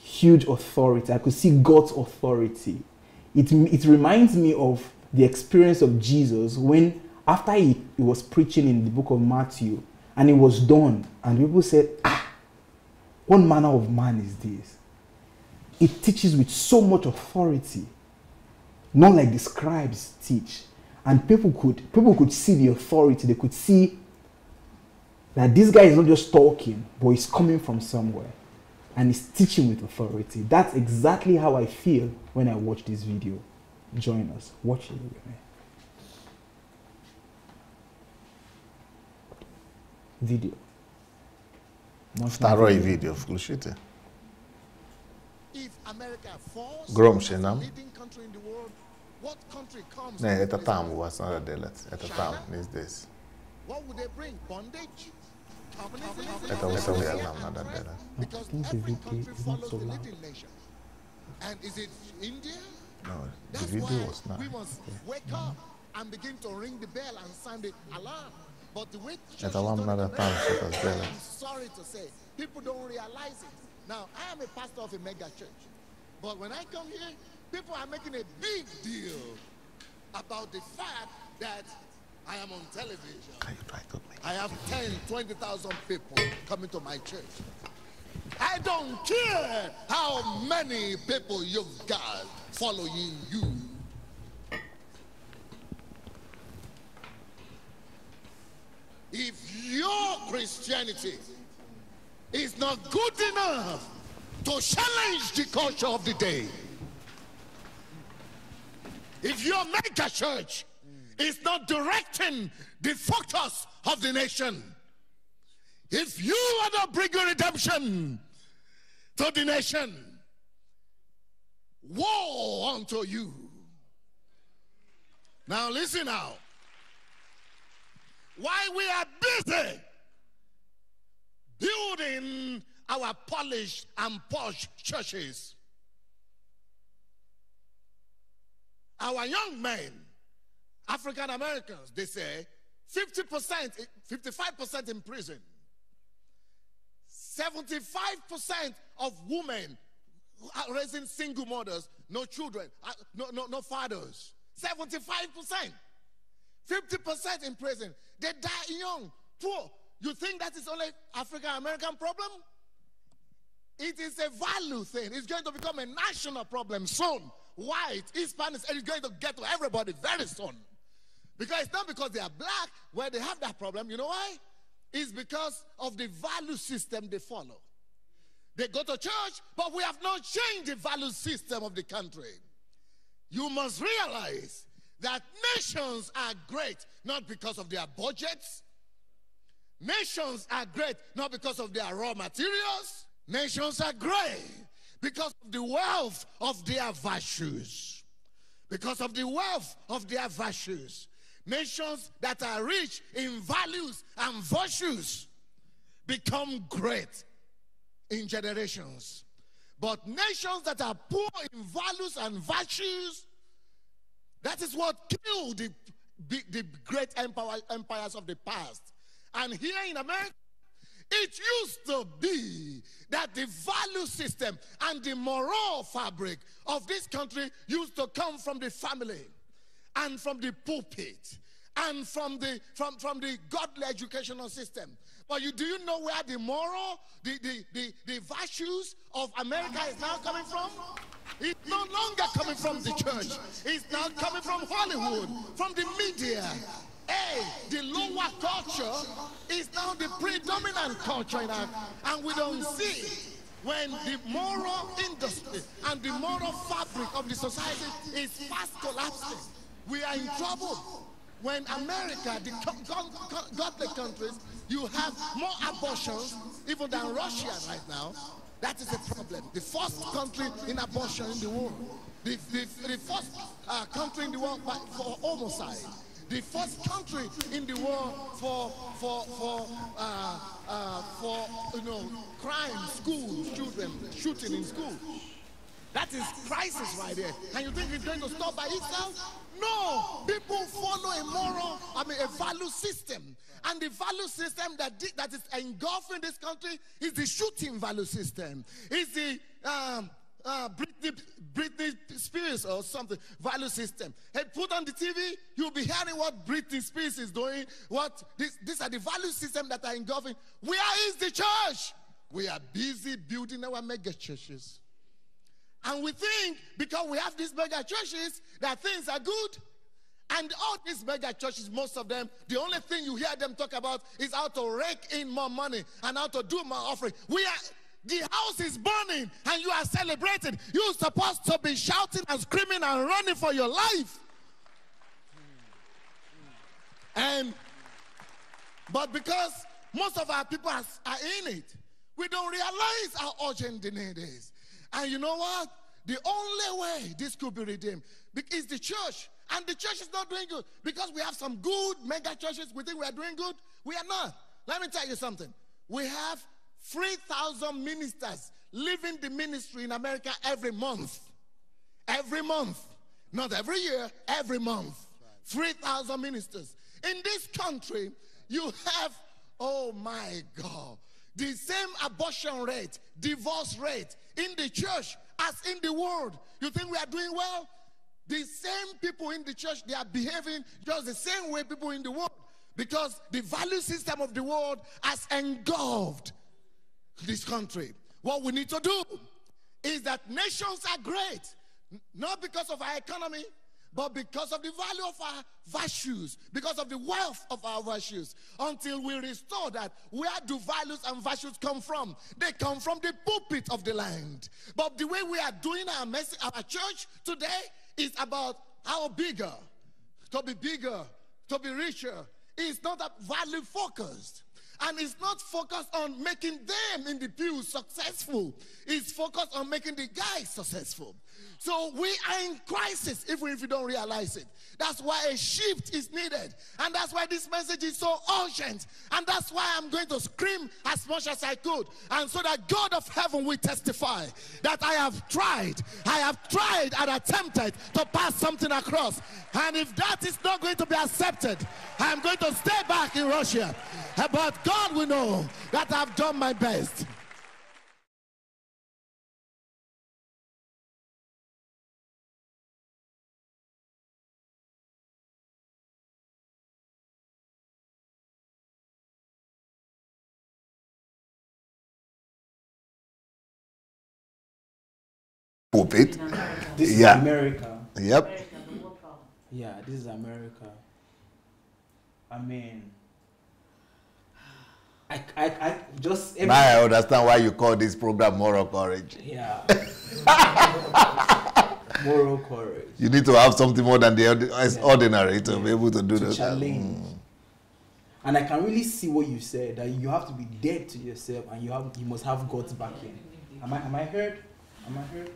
Speaker 1: huge authority. I could see God's authority. It reminds me of the experience of Jesus when after he was preaching in the book of Matthew and it was done and people said, what manner of man is this? It teaches with so much authority, not like the scribes teach. And people could see the authority. They could see that this guy is not just talking, but he's coming from somewhere. And he's teaching with authority. That's exactly how I feel when I watch this video. Join us. Watch it with me. Video.
Speaker 2: Второй видео включите.
Speaker 4: If America falls,
Speaker 2: Громче нам.
Speaker 4: leading country in the world, what country comes?
Speaker 2: Не, это там у вас надо делать. Это там, не здесь.
Speaker 4: What would they bring? Bondage?
Speaker 2: Это вот нам надо делать.
Speaker 4: Because every country follows the leading nation. And is it India?
Speaker 2: No, the
Speaker 4: That's
Speaker 2: video
Speaker 4: why
Speaker 2: was not.
Speaker 4: we must wake up and begin to ring the bell and sound the alarm. But the way church
Speaker 2: Это
Speaker 4: is
Speaker 2: вам
Speaker 4: done
Speaker 2: надо
Speaker 4: in
Speaker 2: там
Speaker 4: America,
Speaker 2: что-то сделать.
Speaker 4: I'm sorry to say, people don't realize it. Now, I am a pastor of a mega church. But when I come here, people are making a big deal about the fact that I am on television.
Speaker 2: Can you try to make?
Speaker 4: I have 10, 20,000 people coming to my church. I don't care how many people you've got following you. If your Christianity is not good enough to challenge the culture of the day, if your mega church is not directing the focus of the nation, if you are not bringing redemption to the nation, woe unto you. Now listen now. While we are busy building our polished and posh churches, our young men, African Americans, they say 50%, 55% in prison. 75% of women are raising single mothers, no children, no fathers. 75%. 50% in prison. They die young, poor. You think that is only African American problem? It is a value thing. It's going to become a national problem soon. White, Hispanics, and it's going to get to everybody very soon. Because it's not because they are black where they have that problem. You know why? It's because of the value system they follow. They go to church, but we have not changed the value system of the country. You must realize that nations are great not because of their budgets. Nations are great not because of their raw materials. Nations are great because of the wealth of their virtues. Because of the wealth of their virtues. Nations that are rich in values and virtues become great in generations. But nations that are poor in values and virtues, that is what killed the great empires of the past. And here in America, it used to be that the value system and the moral fabric of this country used to come from the family and from the pulpit and from the godly educational system. But do you know where the moral, the virtues of America is now coming from? It's no longer coming from the church. It's now coming from Hollywood, from the media. Hey, the lower culture is now the predominant culture in our, and we don't see it. When the moral industry and the moral fabric of the society is fast collapsing, we are in trouble. When America, the godly countries, you have more abortions even than Russia right now. That is a problem. The first country in abortion in the world. The first country in the world for homicide. The first country in the world for crime, school, children shooting in school. That is crisis right there. And you think it's going to stop by itself? No. People follow a value system. And the value system that is engulfing this country is the shooting value system. It's the Britney Spears or something value system. Hey, put on the TV, you'll be hearing what Britney Spears is doing. These are the value system that are engulfing. Where is the church? We are busy building our mega churches. And we think because we have these mega churches that things are good. And all these mega churches, most of them, the only thing you hear them talk about is how to rake in more money and how to do more offering. The house is burning and you are celebrating. You're supposed to be shouting and screaming and running for your life. But because most of our people are in it, we don't realize how urgent the need is. And you know what? The only way this could be redeemed is the church. And the church is not doing good. Because we have some good mega churches, we think we are doing good. We are not. Let me tell you something. We have 3,000 ministers leaving the ministry in America every month. Every month. Not every year, every month. 3,000 ministers. In this country, you have, oh my God, the same abortion rate, divorce rate in the church as in the world. You think we are doing well? The same people in the church, they are behaving just the same way people in the world. Because the value system of the world has engulfed this country. What we need to do is that nations are great, not because of our economy, but because of the value of our virtues, because of the wealth of our virtues. Until we restore that, where do values and virtues come from? They come from the pulpit of the land. But the way we are doing our church today is about how bigger, to be richer. It's not value focused. And it's not focused on making them in the pew successful. It's focused on making the guy successful. So we are in crisis even if we don't realize it. That's why a shift is needed. And that's why this message is so urgent. And that's why I'm going to scream as much as I could. And so that God of heaven will testify that I have tried and attempted to pass something across. And if that is not going to be accepted, I'm going to stay back in Russia. But God will know that I've done my best.
Speaker 2: Pulpit.
Speaker 1: This is America.
Speaker 2: Yep.
Speaker 1: Yeah, this is America. I mean, I just...
Speaker 2: Now I understand why you call this program Moral Courage.
Speaker 1: Yeah. Moral courage.
Speaker 2: You need to have something more than the ordinary to be able to do that.
Speaker 1: Challenge. And I can really see what you said, that you have to be dead to yourself and you must have God's backing. Am I heard? Am I heard?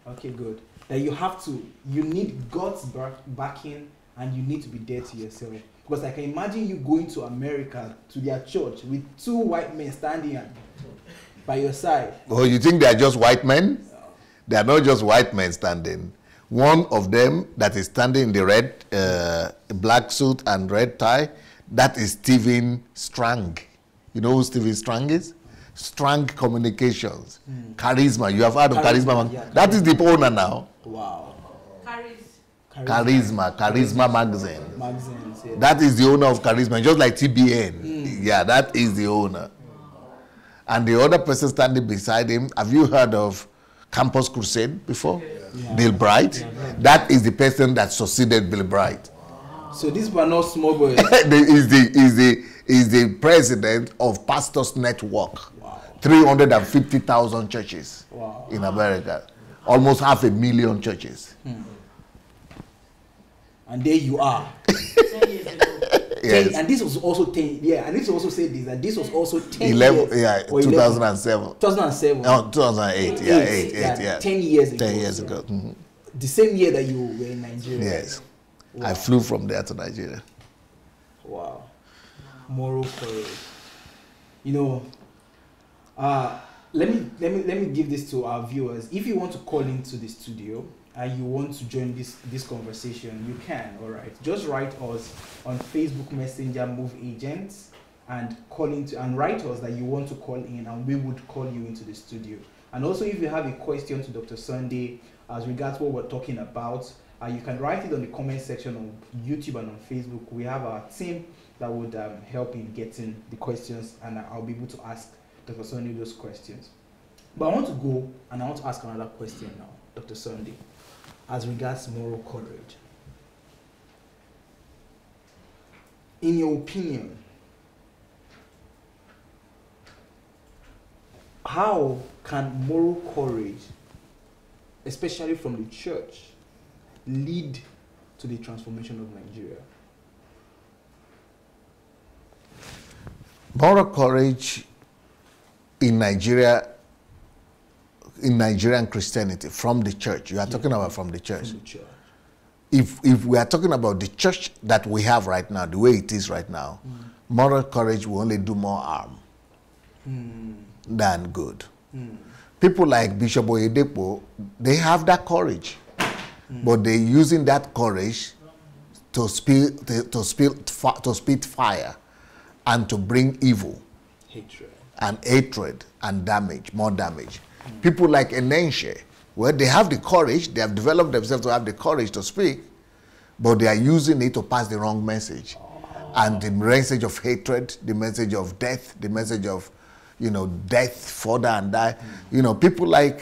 Speaker 1: Okay, good. That you need God's backing and you need to be dead to yourself. Because I can imagine you going to America, to their church, with 2 white men standing by your side.
Speaker 2: Oh, you think they are just white men? They are not just white men standing. One of them that is standing in the red, black suit and red tie, that is Stephen Strang. You know who Stephen Strang is? Strang Communications. Charisma. You have heard of Charisma?
Speaker 1: Yeah,
Speaker 2: that is the owner now.
Speaker 1: Wow.
Speaker 2: Charisma magazine.
Speaker 1: Magazines, yeah.
Speaker 2: That is the owner of Charisma, just like TBN. Yeah, that is the owner. And the other person standing beside him, have you heard of Campus Crusade before? Yeah. Bill Bright. Yeah. That is the person that succeeded Bill Bright.
Speaker 1: So these were not small boys.
Speaker 2: is the president of Pastors Network. Wow. 350,000 churches in America. Almost 500,000 churches.
Speaker 1: And there you are.
Speaker 5: 10 years ago.
Speaker 2: Yes.
Speaker 1: And this was also 10. Yeah, and this also said this that this was also 10
Speaker 2: 11,
Speaker 1: years.
Speaker 2: yeah,
Speaker 1: or
Speaker 2: 2007.
Speaker 1: 2007.
Speaker 2: No, 2008. Yeah, eight, yeah.
Speaker 1: 10 years ago.
Speaker 2: 10 years ago. Mm-hmm.
Speaker 1: The same year that you were in Nigeria.
Speaker 2: Yes.
Speaker 1: Wow.
Speaker 2: I flew from there to Nigeria.
Speaker 1: Wow. Moral courage. You know, let me give this to our viewers. If you want to call into the studio and you want to join this conversation, you can. All right, just write us on Facebook Messenger Move Agents and call into and write us that you want to call in, and we would call you into the studio. And also, if you have a question to Dr. Sunday as regards what we're talking about, you can write it on the comment section on YouTube and on Facebook. We have our team that would help in getting the questions, and I'll be able to ask Dr. Sunday those questions. But I want to go and I want to ask another question now, Dr. Sunday, as regards moral courage. In your opinion, how can moral courage, especially from the church, lead to the transformation of Nigeria?
Speaker 2: Moral courage in Nigeria, in Nigerian Christianity, from the church. You are talking about from the church.
Speaker 1: From the church.
Speaker 2: If we are talking about the church that we have right now, the way it is right now, moral courage will only do more harm than good. People like Bishop Oyedepo, they have that courage, but they're using that courage to spit fire and to bring evil, hatred and damage, more damage. People like Enenche, where they have the courage, they have developed themselves to have the courage to speak, but they are using it to pass the wrong message. And the message of hatred, the message of death, the message of, death, further and die. People like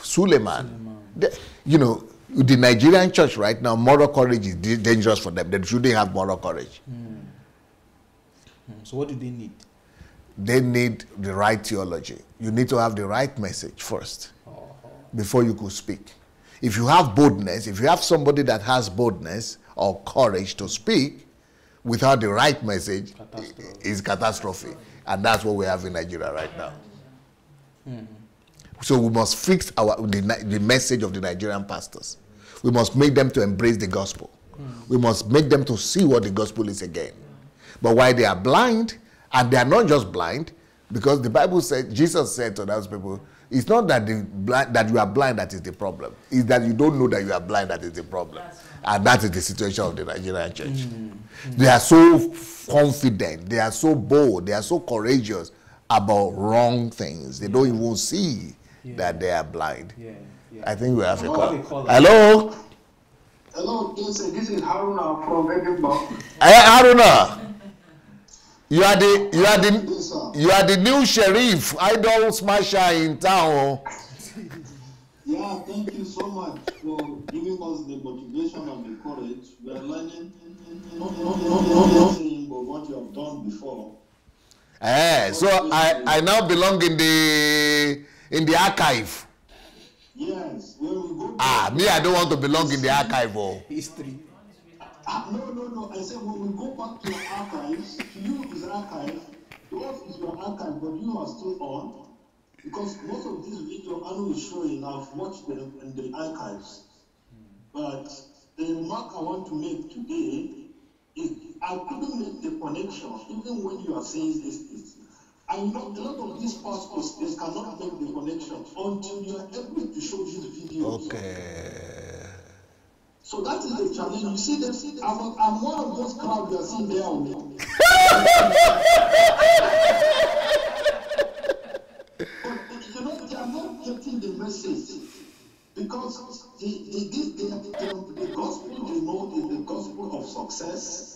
Speaker 2: Suleiman. The Nigerian church right now, moral courage is dangerous for them. They shouldn't have moral courage.
Speaker 1: So what do they need?
Speaker 2: They need the right theology. You need to have the right message first before you could speak. If you have boldness, if you have somebody that has boldness or courage to speak without the right message, it's catastrophe. And that's what we have in Nigeria right now. So we must fix the message of the Nigerian pastors. We must make them to embrace the gospel. We must make them to see what the gospel is again. But why they are blind, and they are not just blind, because the Bible said, Jesus said to those people, it's not that that you are blind that is the problem. It's that you don't know that you are blind that is the problem. And that is the situation of the Nigerian church. They are so confident, they are so bold, they are so courageous about wrong things. They don't even see that they are blind. I think we have a call. Hello?
Speaker 5: Hello, this is Haruna from Edinburgh.
Speaker 2: Hey, Haruna. You are the new sheriff, idol smasher in town.
Speaker 5: Yeah, thank you so much for giving us the motivation and the courage. We are learning not saying but what you have done before.
Speaker 2: So I now belong in the archive.
Speaker 5: Yes, when we go.
Speaker 2: Me, I don't want to belong in the archive.
Speaker 1: History.
Speaker 5: No. I said when we go back to your archives, to you is archive, to us is your archive, but you are still on. Because most of these videos Anu is showing, I've watched them in the archives. But the remark I want to make today is I couldn't make the connection, even when you are saying this. I know a lot of these pastors, they cannot make the connection until you are able to show these videos.
Speaker 2: Okay.
Speaker 5: So that is the challenge. You see them, I'm one of those crowds you are seeing there. But they are not getting the message because the gospel they know is the gospel of success.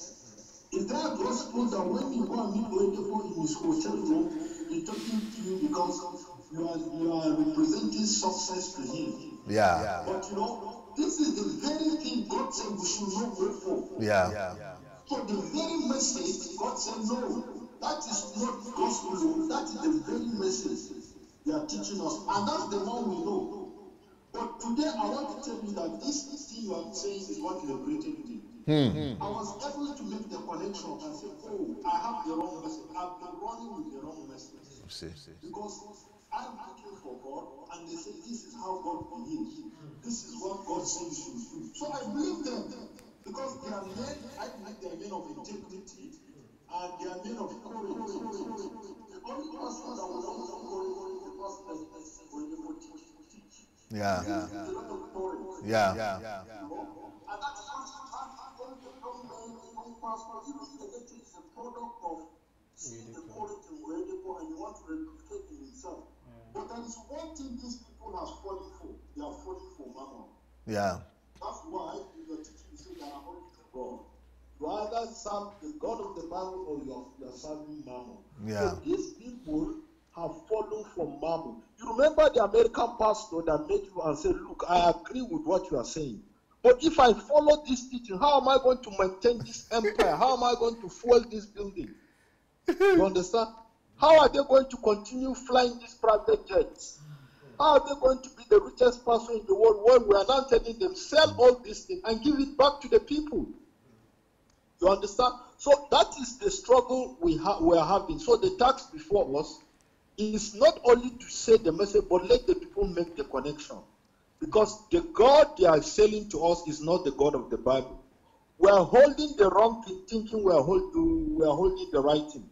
Speaker 5: Is that gospel that when you go and meet Oyedepo in his hotel room, he's talking to you because you are representing success to him.
Speaker 2: Yeah.
Speaker 5: But this is the very thing God said we should not go for.
Speaker 2: Yeah.
Speaker 5: So the very message, God said no, that is not gospel. That is the very message they are teaching us, and that's the one we know. But today I want to tell you that this thing you are saying is what liberated me. I was able to make the connection and say, oh, I have the wrong message. I've been running with the wrong message. Because I'm looking for God, and they say, this is how God behaves. This is what God says you should do. So I believe them. Because they are men, I believe they are men of integrity, and they are men of courage. The only person that will not courage is the person that is able to teach.
Speaker 2: Yeah.
Speaker 5: A lot of courage.
Speaker 2: Yeah.
Speaker 5: And that's what young men, young pastors, you know, the is a product of seeing the courage in Redipo, and you want to replicate in himself. But there is one thing these people have fallen for. They are falling for mammon.
Speaker 2: Yeah.
Speaker 5: That's why in your teaching you say that I'm only to God. You either serve the God of the Bible or you are serving mammon.
Speaker 2: Yeah.
Speaker 5: So these people have fallen for mammon. You remember the American pastor that met you and said, look, I agree with what you are saying. But if I follow this teaching, how am I going to maintain this empire? How am I going to fuel this building? You understand? How are they going to continue flying these private jets? How are they going to be the richest person in the world when we are now telling them, sell all these things and give it back to the people? You understand? So that is the struggle we are having. So the task before us is not only to say the message, but let the people make the connection. Because the God they are selling to us is not the God of the Bible. We are holding the wrong thing, thinking we are holding the right thing.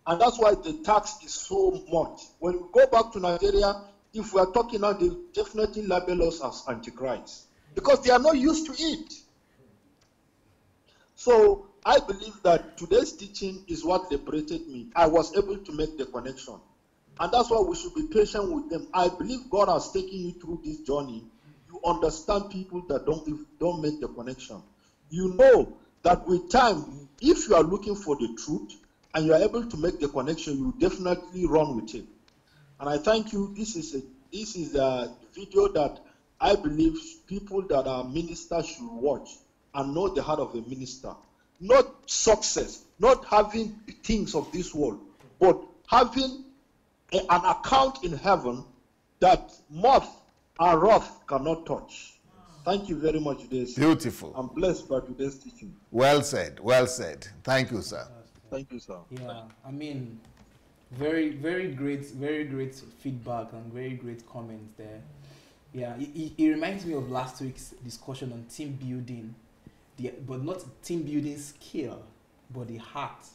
Speaker 5: And that's why the tax is so much. When we go back to Nigeria, if we are talking now, they definitely label us as antichrist. Because they are not used to it. So I believe that today's teaching is what liberated me. I was able to make the connection. And that's why we should be patient with them. I believe God has taken you through this journey. You understand people that don't make the connection. You know that with time, if you are looking for the truth and you are able to make the connection, you definitely run with it. And I thank you. This is a video that I believe people that are ministers should watch and know the heart of a minister. Not success, not having things of this world, but having an account in heaven that moth and wrath cannot touch. Thank you very much, Daisy.
Speaker 2: Beautiful.
Speaker 5: I'm blessed by today's teaching.
Speaker 2: Well said. Well said. Thank you, sir.
Speaker 5: Thank you, sir.
Speaker 1: Yeah, I mean, very great feedback and very great comments there. Yeah, it reminds me of last week's discussion on team building, but not team building skill, but the heart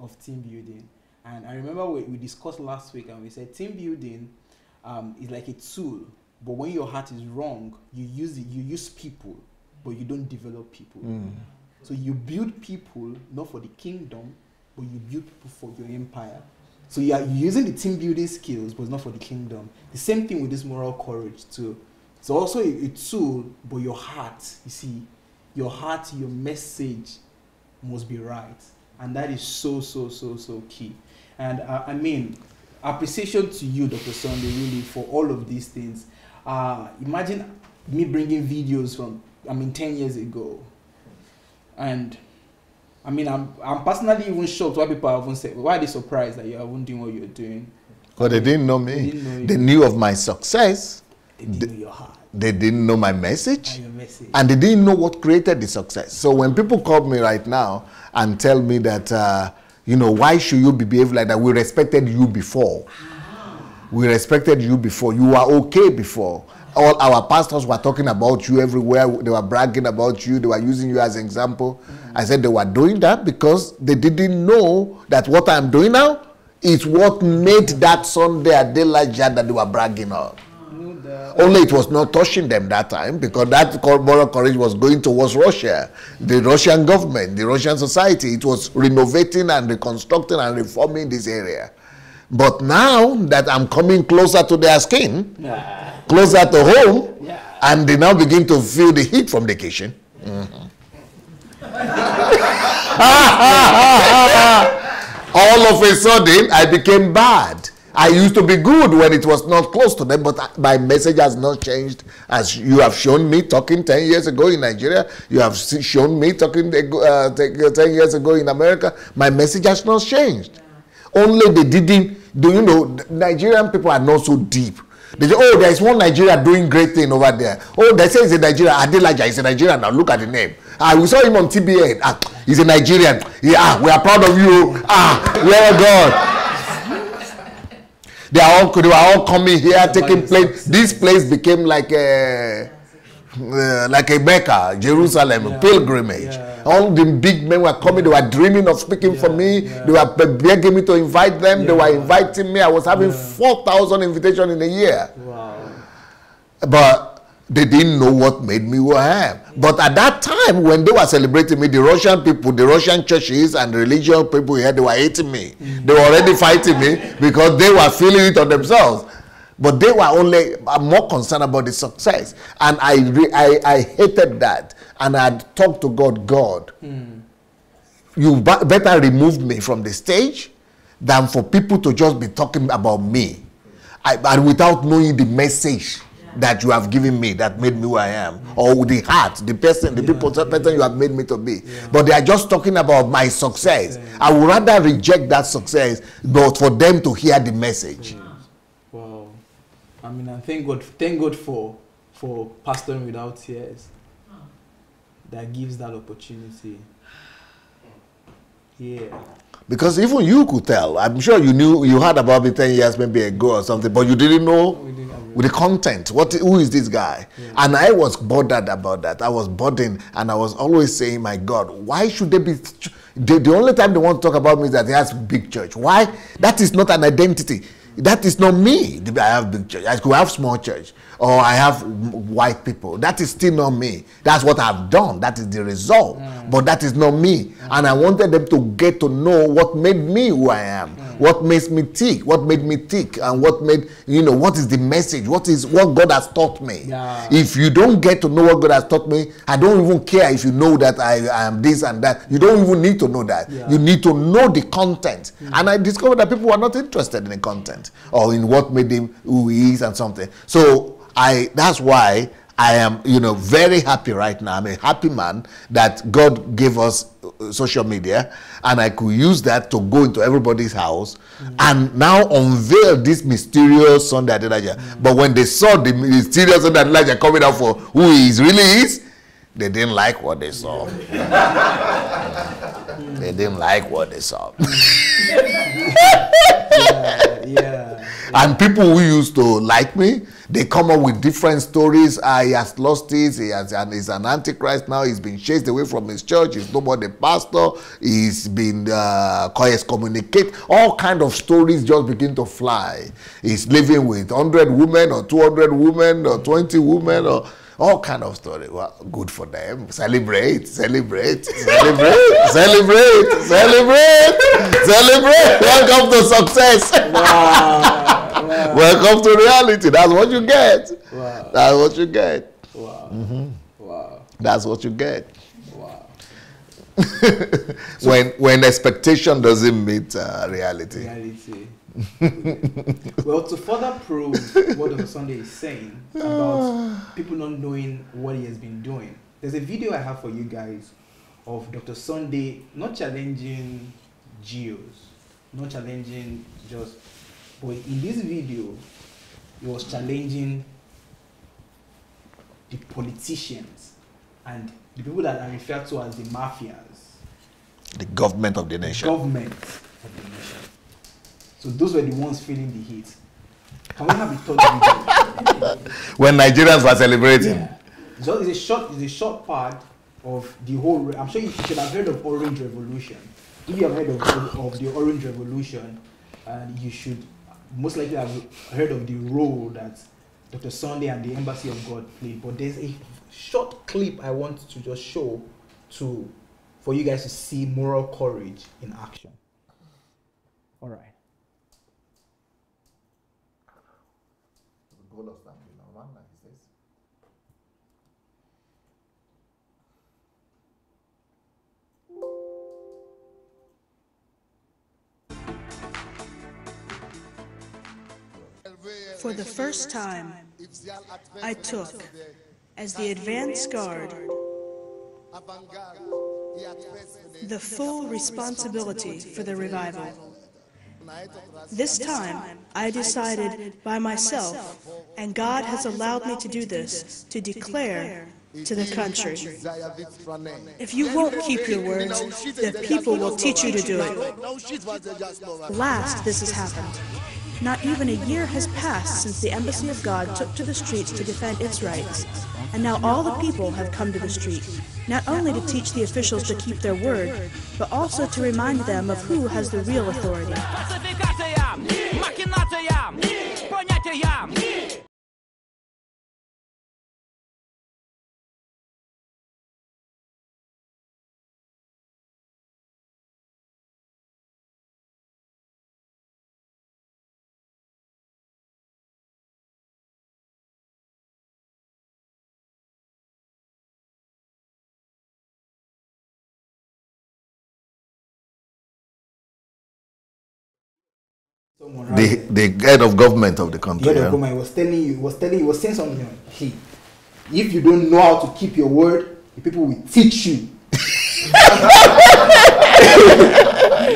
Speaker 1: of team building. And I remember we discussed last week and we said team building is like a tool, but when your heart is wrong, you use people, but you don't develop people. So you build people not for the kingdom, but you build people for your empire. So you are using the team building skills, but it's not for the kingdom. The same thing with this moral courage too. It's also a tool, but your heart, you see, your heart, your message must be right. And that is so key. And I mean, appreciation to you, Dr. Sunday, really, for all of these things. Imagine me bringing videos from, 10 years ago. And I mean, I'm personally even shocked why people haven't said, why are they surprised that you haven't doing what you're doing?
Speaker 2: Because they didn't know me. They knew of my success.
Speaker 1: They didn't know your heart.
Speaker 2: They didn't know my message.
Speaker 1: And your message.
Speaker 2: And they didn't know what created the success. So when people call me right now and tell me that, why should you behave like that? We respected you before. We respected you before. You were okay before. All our pastors were talking about you everywhere. They were bragging about you. They were using you as an example. I said they were doing that because they didn't know that what I'm doing now is what made that Sunday at Delaja that they were bragging on. Only it was not touching them that time because that moral courage was going towards Russia, the Russian government, the Russian society. It was renovating and reconstructing and reforming this area. But now that I'm coming closer to their skin, closer to home, and they now begin to feel the heat from the kitchen. All of a sudden, I became bad. I used to be good when it was not close to them, but my message has not changed. As you have shown me talking 10 years ago in Nigeria, you have shown me talking 10 years ago in America, my message has not changed. Only they didn't, Nigerian people are not so deep. They say, oh, there is one Nigeria doing great thing over there. Oh, they say it's a Nigeria, Adelaja is a Nigeria now, look at the name. We saw him on TBN. He's a Nigerian. Yeah, we are proud of you. We are God. They were all coming here, taking place. This place became like a Mecca, Jerusalem, pilgrimage. All the big men were coming. They were dreaming of speaking for me. They were begging me to invite them. They were inviting me. I was having 4,000 invitations in a year.
Speaker 1: Wow.
Speaker 2: But they didn't know what made me who I am. But at that time, when they were celebrating me, the Russian people, the Russian churches and religious people here, they were hating me. They were already fighting me because they were feeling it on themselves. But they were only more concerned about the success. And I hated that. And I had talked to God, you better remove me from the stage than for people to just be talking about me. And without knowing the message that you have given me that made me who I am, or the heart, the person, the person you have made me to be. But they are just talking about my success. I would rather reject that success, but for them to hear the message.
Speaker 1: Wow. I mean, I thank God for pastoring without tears. That gives that opportunity. Yeah. Because
Speaker 2: even you could tell. I'm sure you heard about me 10 years maybe ago or something, but you didn't know with the content. Who is this guy? Yeah. And I was bothered about that. I was burdened, and I was always saying, my God, why should they be... The only time they want to talk about me is that he has big church. Why? That is not an identity. That is not me. I have big church. I could have small church, or I have white people. That is still not me. That's what I've done. That is the result. But that is not me. And I wanted them to get to know what made me who I am. What makes me tick. What made me tick. And what made, what is the message? What God has taught me. Yeah. If you don't get to know what God has taught me, I don't even care if you know that I am this and that. You don't even need to know that. Yeah. You need to know the content. And I discovered that people were not interested in the content or in what made him who he is and something. So that's why I am, very happy right now. I'm a happy man that God gave us social media, and I could use that to go into everybody's house and now unveil this mysterious son that Elijah. But when they saw the mysterious son that Elijah coming out for who he really is, they didn't like what they saw. They didn't like what they saw. And people who used to like me, they come up with different stories. He has lost his, he's an antichrist now. He's been chased away from his church. He's no more the pastor. He's been excommunicated. All kind of stories just begin to fly. He's living with 100 women or 200 women or 20 women or all kind of story. Well, good for them. Celebrate, celebrate, celebrate, celebrate, celebrate, celebrate. Welcome to success. Wow. Wow. Welcome to reality. That's what you get. Wow. That's what you get.
Speaker 1: Wow. Wow.
Speaker 2: That's what you get.
Speaker 1: Wow.
Speaker 2: when expectation doesn't meet reality.
Speaker 1: Well, to further prove what Dr. Sunday is saying about people not knowing what he has been doing, there's a video I have for you guys of Dr. Sunday not challenging geos, not challenging just, but in this video, he was challenging the politicians and the people that are referred to as the mafias.
Speaker 2: The government of the nation.
Speaker 1: Government of the nation. So those were the ones feeling the heat. Can we have a third video?
Speaker 2: When Nigerians were celebrating.
Speaker 1: Yeah. So it's a short part of the whole. I'm sure you should have heard of Orange Revolution. If you have heard of the Orange Revolution, you should most likely have heard of the role that Dr. Sunday and the Embassy of God played. But there's a short clip I want to just show for you guys to see moral courage in action. All right.
Speaker 6: For the first time, I took, as the advance guard, the full responsibility for the revival. This time, I decided by myself, and God has allowed me to do this, to declare to the country. If you won't keep your words, the people will teach you to do it. Last this has happened. Not even a year has passed since the embassy of God took to the streets to defend its rights. And now all the people have come to the street, not only to teach the officials to keep their word, but also to remind them of who has the real authority.
Speaker 2: The head of government of the country.
Speaker 1: The head of government was saying something. Hey, if you don't know how to keep your word, the people will teach you.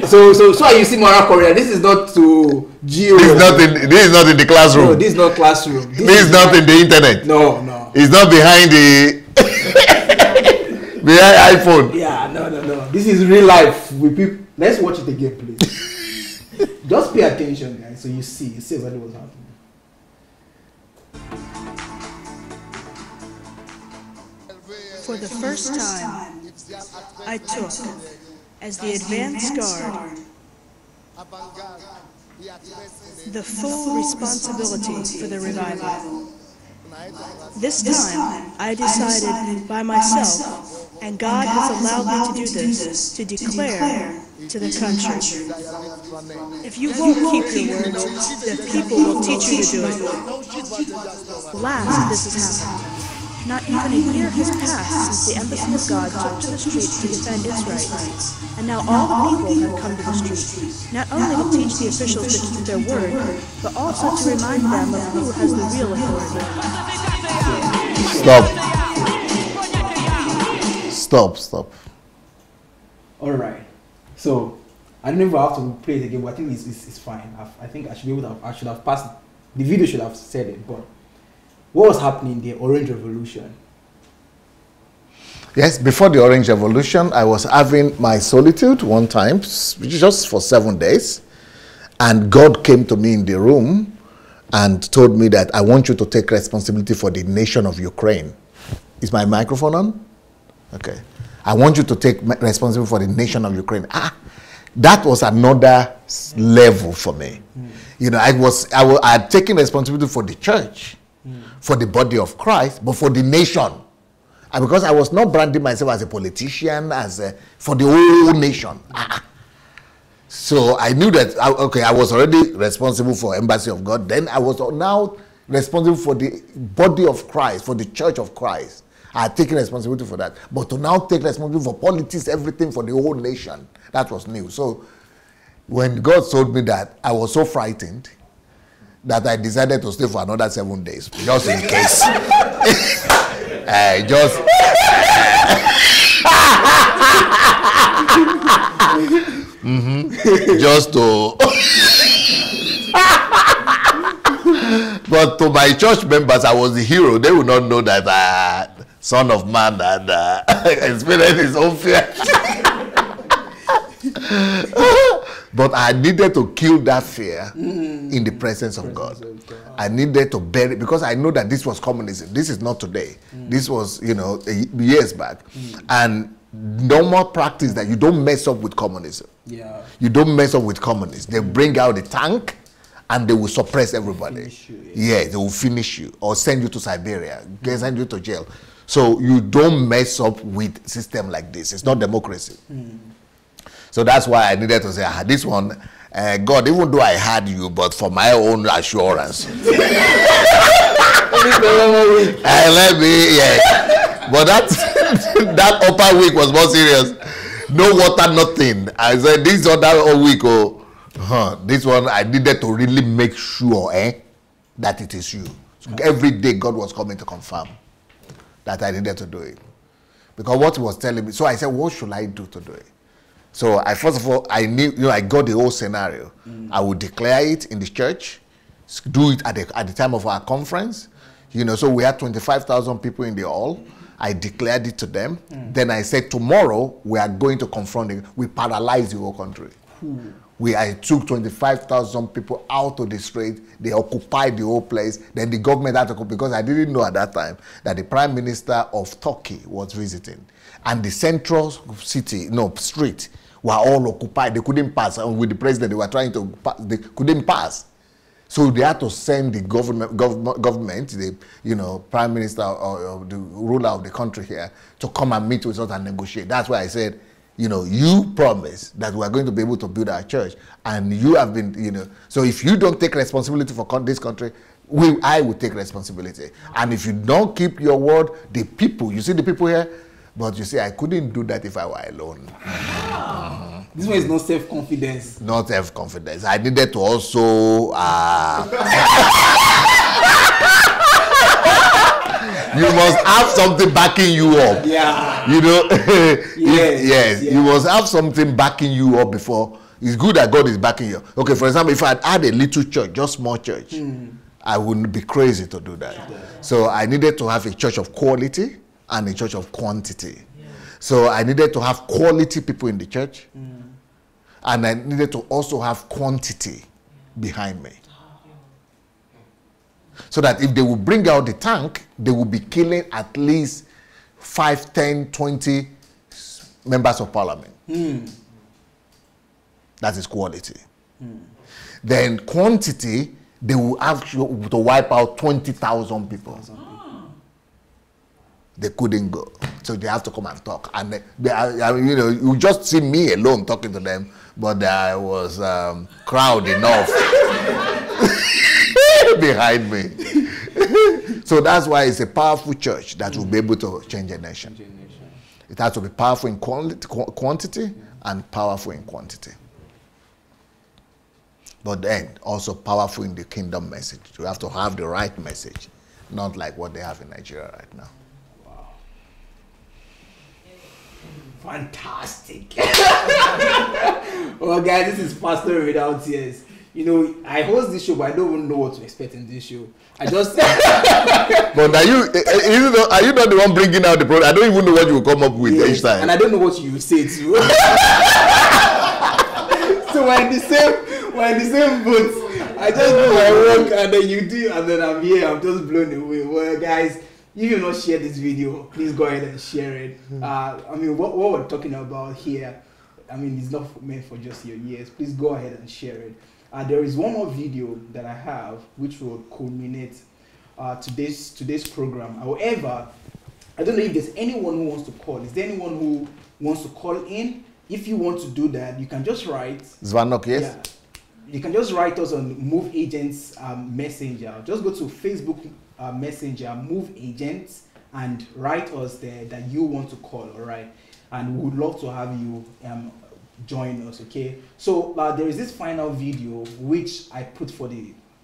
Speaker 1: so you see moral Korea. This is not to Geo.
Speaker 2: This is not in the classroom.
Speaker 1: No, this is not classroom.
Speaker 2: This is not in the internet.
Speaker 1: No.
Speaker 2: It's not behind the behind iPhone.
Speaker 1: Yeah, no. This is real life with people. Let's watch it again, please. Just pay attention, guys, so you see exactly what's happening.
Speaker 6: For the first time, I took, as the advance guard, the full responsibility for the revival. This time, I decided by myself, and God has allowed me to do this, to declare to the country. If you won't keep your words, the people will teach you to do it. Last this has happened. Not even a year has passed since the embassy of God took to the streets to defend its rights. And now all the people have come to the street, not only to teach the officials to keep their word, but also to remind them of who has the real authority.
Speaker 2: Stop.
Speaker 1: All right. So I don't know if I have to play it again, but I think it's fine. I think I should be able to. I should have passed. The video should have said it, but what was happening in the Orange Revolution?
Speaker 2: Yes, before the Orange Revolution, I was having my solitude one time, just for 7 days, and God came to me in the room and told me that I want you to take responsibility for the nation of Ukraine. Is my microphone on? Okay. I want you to take responsibility for the nation of Ukraine. That was another level for me. You know, I had taken responsibility for the church, for the body of Christ, but for the nation. And because I was not branding myself as a politician, for the whole nation. So I knew that, I was already responsible for Embassy of God. Then I was now responsible for the body of Christ, for the church of Christ. I had taken responsibility for that. But to now take responsibility for politics, everything for the whole nation, that was new. So when God told me that, I was so frightened that I decided to stay for another 7 days, just in case. Just to... But to my church members, I was the hero. They would not know that Son of Man had experienced his own fear. But I needed to kill that fear in the presence of God. I needed to bury it because I know that this was communism. This is not today. This was, years back. And normal practice that you don't mess up with communism.
Speaker 1: Yeah.
Speaker 2: You don't mess up with communists. They bring out the tank and they will suppress everybody. They will finish you or send you to Siberia, send you to jail. So you don't mess up with system like this. It's not democracy. So that's why I needed to say, this one, God, even though I had you, but for my own assurance. But that upper week was more serious. No water, nothing. I said, this other week, this one, I needed to really make sure that it is you. So every day, God was coming to confirm that I needed to do it. Because what he was telling me, so I said, what should I do to do it? So first of all, I knew, I got the whole scenario. I would declare it in the church, do it at the time of our conference. So we had 25,000 people in the hall, I declared it to them. Then I said, tomorrow we are going to confront it. We paralyzed the whole country. I took 25,000 people out of the street. They occupied the whole place. Then the government had to come, because I didn't know at that time that the Prime Minister of Turkey was visiting. And the central street were all occupied. They couldn't pass. And with the president, they were trying to pass. They couldn't pass. So they had to send the government, the Prime Minister or the ruler of the country here to come and meet with us and negotiate. That's why I said, you promised that we are going to be able to build our church, and you have been, so if you don't take responsibility for this country, I will take responsibility. And if you don't keep your word, the people, you see the people here, but you see, I couldn't do that if I were alone.
Speaker 1: This one is not self-confidence.
Speaker 2: Not self-confidence. I needed to also... you must have something backing you up.
Speaker 1: Yeah.
Speaker 2: Yes. You must have something backing you up before. It's good that God is backing you. Okay, for example, if I had a little church, just small church, I wouldn't be crazy to do that. Yeah. So I needed to have a church of quality and a church of quantity. Yeah. So I needed to have quality people in the church. And I needed to also have quantity behind me. So that if they will bring out the tank, they will be killing at least 5, 10, 20 members of parliament. That is quality. Then quantity, they will have to wipe out 20,000 people. They couldn't go. So they have to come and talk. And you just see me alone talking to them, but there was crowd enough behind me. So that's why it's a powerful church that will be able to change a nation. It has to be powerful in quantity and powerful in quantity. But then also powerful in the kingdom message. You have to have the right message, not like what they have in Nigeria right now.
Speaker 1: Fantastic. Well, guys, this is Pastor Without Tears. I host this show, but I don't even know what to expect in this show. I just...
Speaker 2: But are you not the one bringing out the program? I don't even know what you will come up with each time.
Speaker 1: And I don't know what you will say too. So we're in the same boat. I just do my work, and then you do, and then I'm here. I'm just blown away. Well, guys, if you've not shared this video, please go ahead and share it. What we're talking about here, it's not meant for just your ears. Please go ahead and share it. There is one more video that I have which will culminate today's program. However, I don't know if there's anyone who wants to call. Is there anyone who wants to call in? If you want to do that, you can just write.
Speaker 2: Zvanok, yes? Yeah,
Speaker 1: you can just write us on Move Agents Messenger. Just go to Facebook Messenger, Move Agents, and write us there that you want to call, all right? And we would love to have you join us, okay? So there is this final video which I put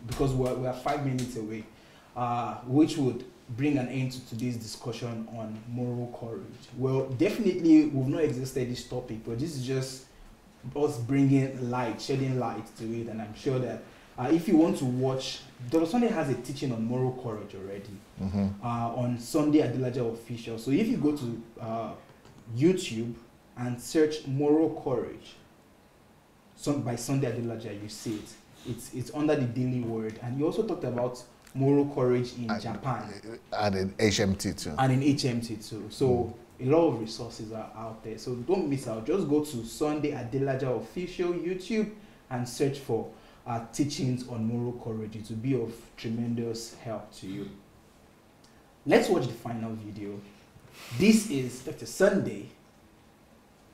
Speaker 1: because we're 5 minutes away, which would bring an end to today's discussion on moral courage. Well, definitely we've not exhausted this topic, but this is just us shedding light to it. And I'm sure that if you want to watch, Dr. Sunday has a teaching on moral courage already on Sunday Adelaja Official. So if you go to YouTube and search moral courage by Sunday Adelaja, you see it. It's under the Daily Word. And you also talked about moral courage in Japan.
Speaker 2: And in HMT too.
Speaker 1: So a lot of resources are out there. So don't miss out. Just go to Sunday Adelaja Official YouTube and search for teachings on moral courage. It will be of tremendous help to you. Let's watch the final video. This is Dr. Sunday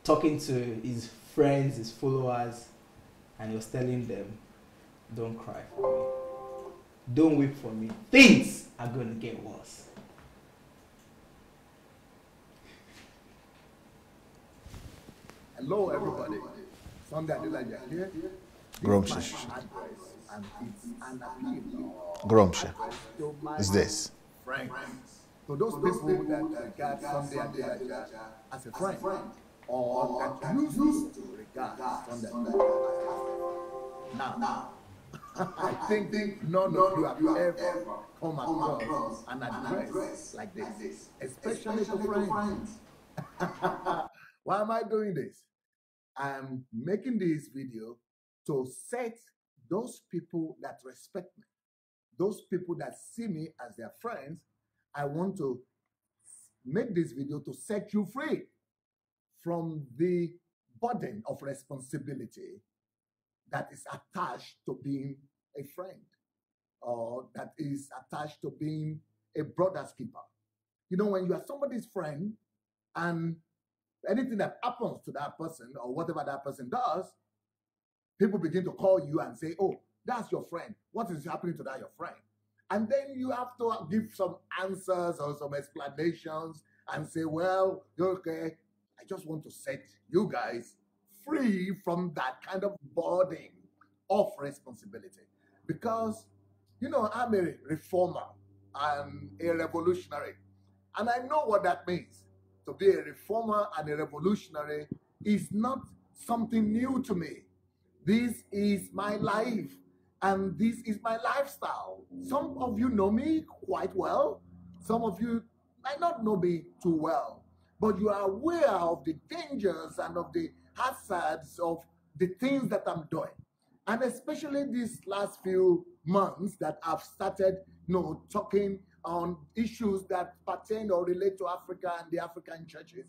Speaker 1: talking to his friends, his followers, and he was telling them, don't cry for me. Don't weep for me. Things are going to get worse.
Speaker 7: Hello, everybody. Sunday Adelaja here.
Speaker 2: Grumsha.
Speaker 7: And it's an appeal.
Speaker 2: Grumsha. Is this?
Speaker 7: Friends. So those people that regard Sunday Adelaja as a friend, or that used to regard Sunday Adelaja as a friend. Now, I think none of you have ever come across an address like this, especially to friends. Why am I doing this? I'm making this video to set those people that respect me, those people that see me as their friends. I want to make this video to set you free from the burden of responsibility that is attached to being a friend, or that is attached to being a brother's keeper. You know, when you are somebody's friend and anything that happens to that person or whatever that person does, people begin to call you and say, oh, that's your friend. What is happening to that, your friend? And then you have to give some answers or some explanations and say, well, okay, I just want to set you guys free from that kind of burden of responsibility. Because, you know, I'm a reformer, I'm a revolutionary, and I know what that means. To be a reformer and a revolutionary is not something new to me. This is my life, and this is my lifestyle. Some of you know me quite well. Some of you might not know me too well, but you are aware of the dangers and of the hazards of the things that I'm doing. And especially these last few months that I've started, talking on issues that pertain or relate to Africa and the African churches.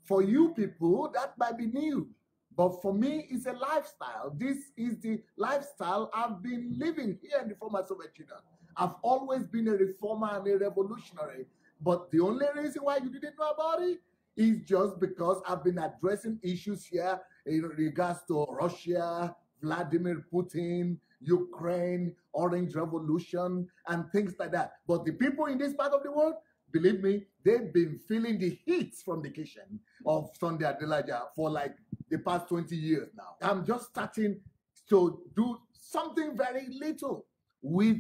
Speaker 7: For you people, that might be new. But for me, it's a lifestyle. This is the lifestyle I've been living here in the former Soviet Union. I've always been a reformer and a revolutionary. But the only reason why you didn't know about it is just because I've been addressing issues here in regards to Russia, Vladimir Putin, Ukraine, Orange Revolution, and things like that. But the people in this part of the world, believe me, they've been feeling the heat from the kitchen of Sunday Adelaja for like the past 20 years now. I'm just starting to do something very little with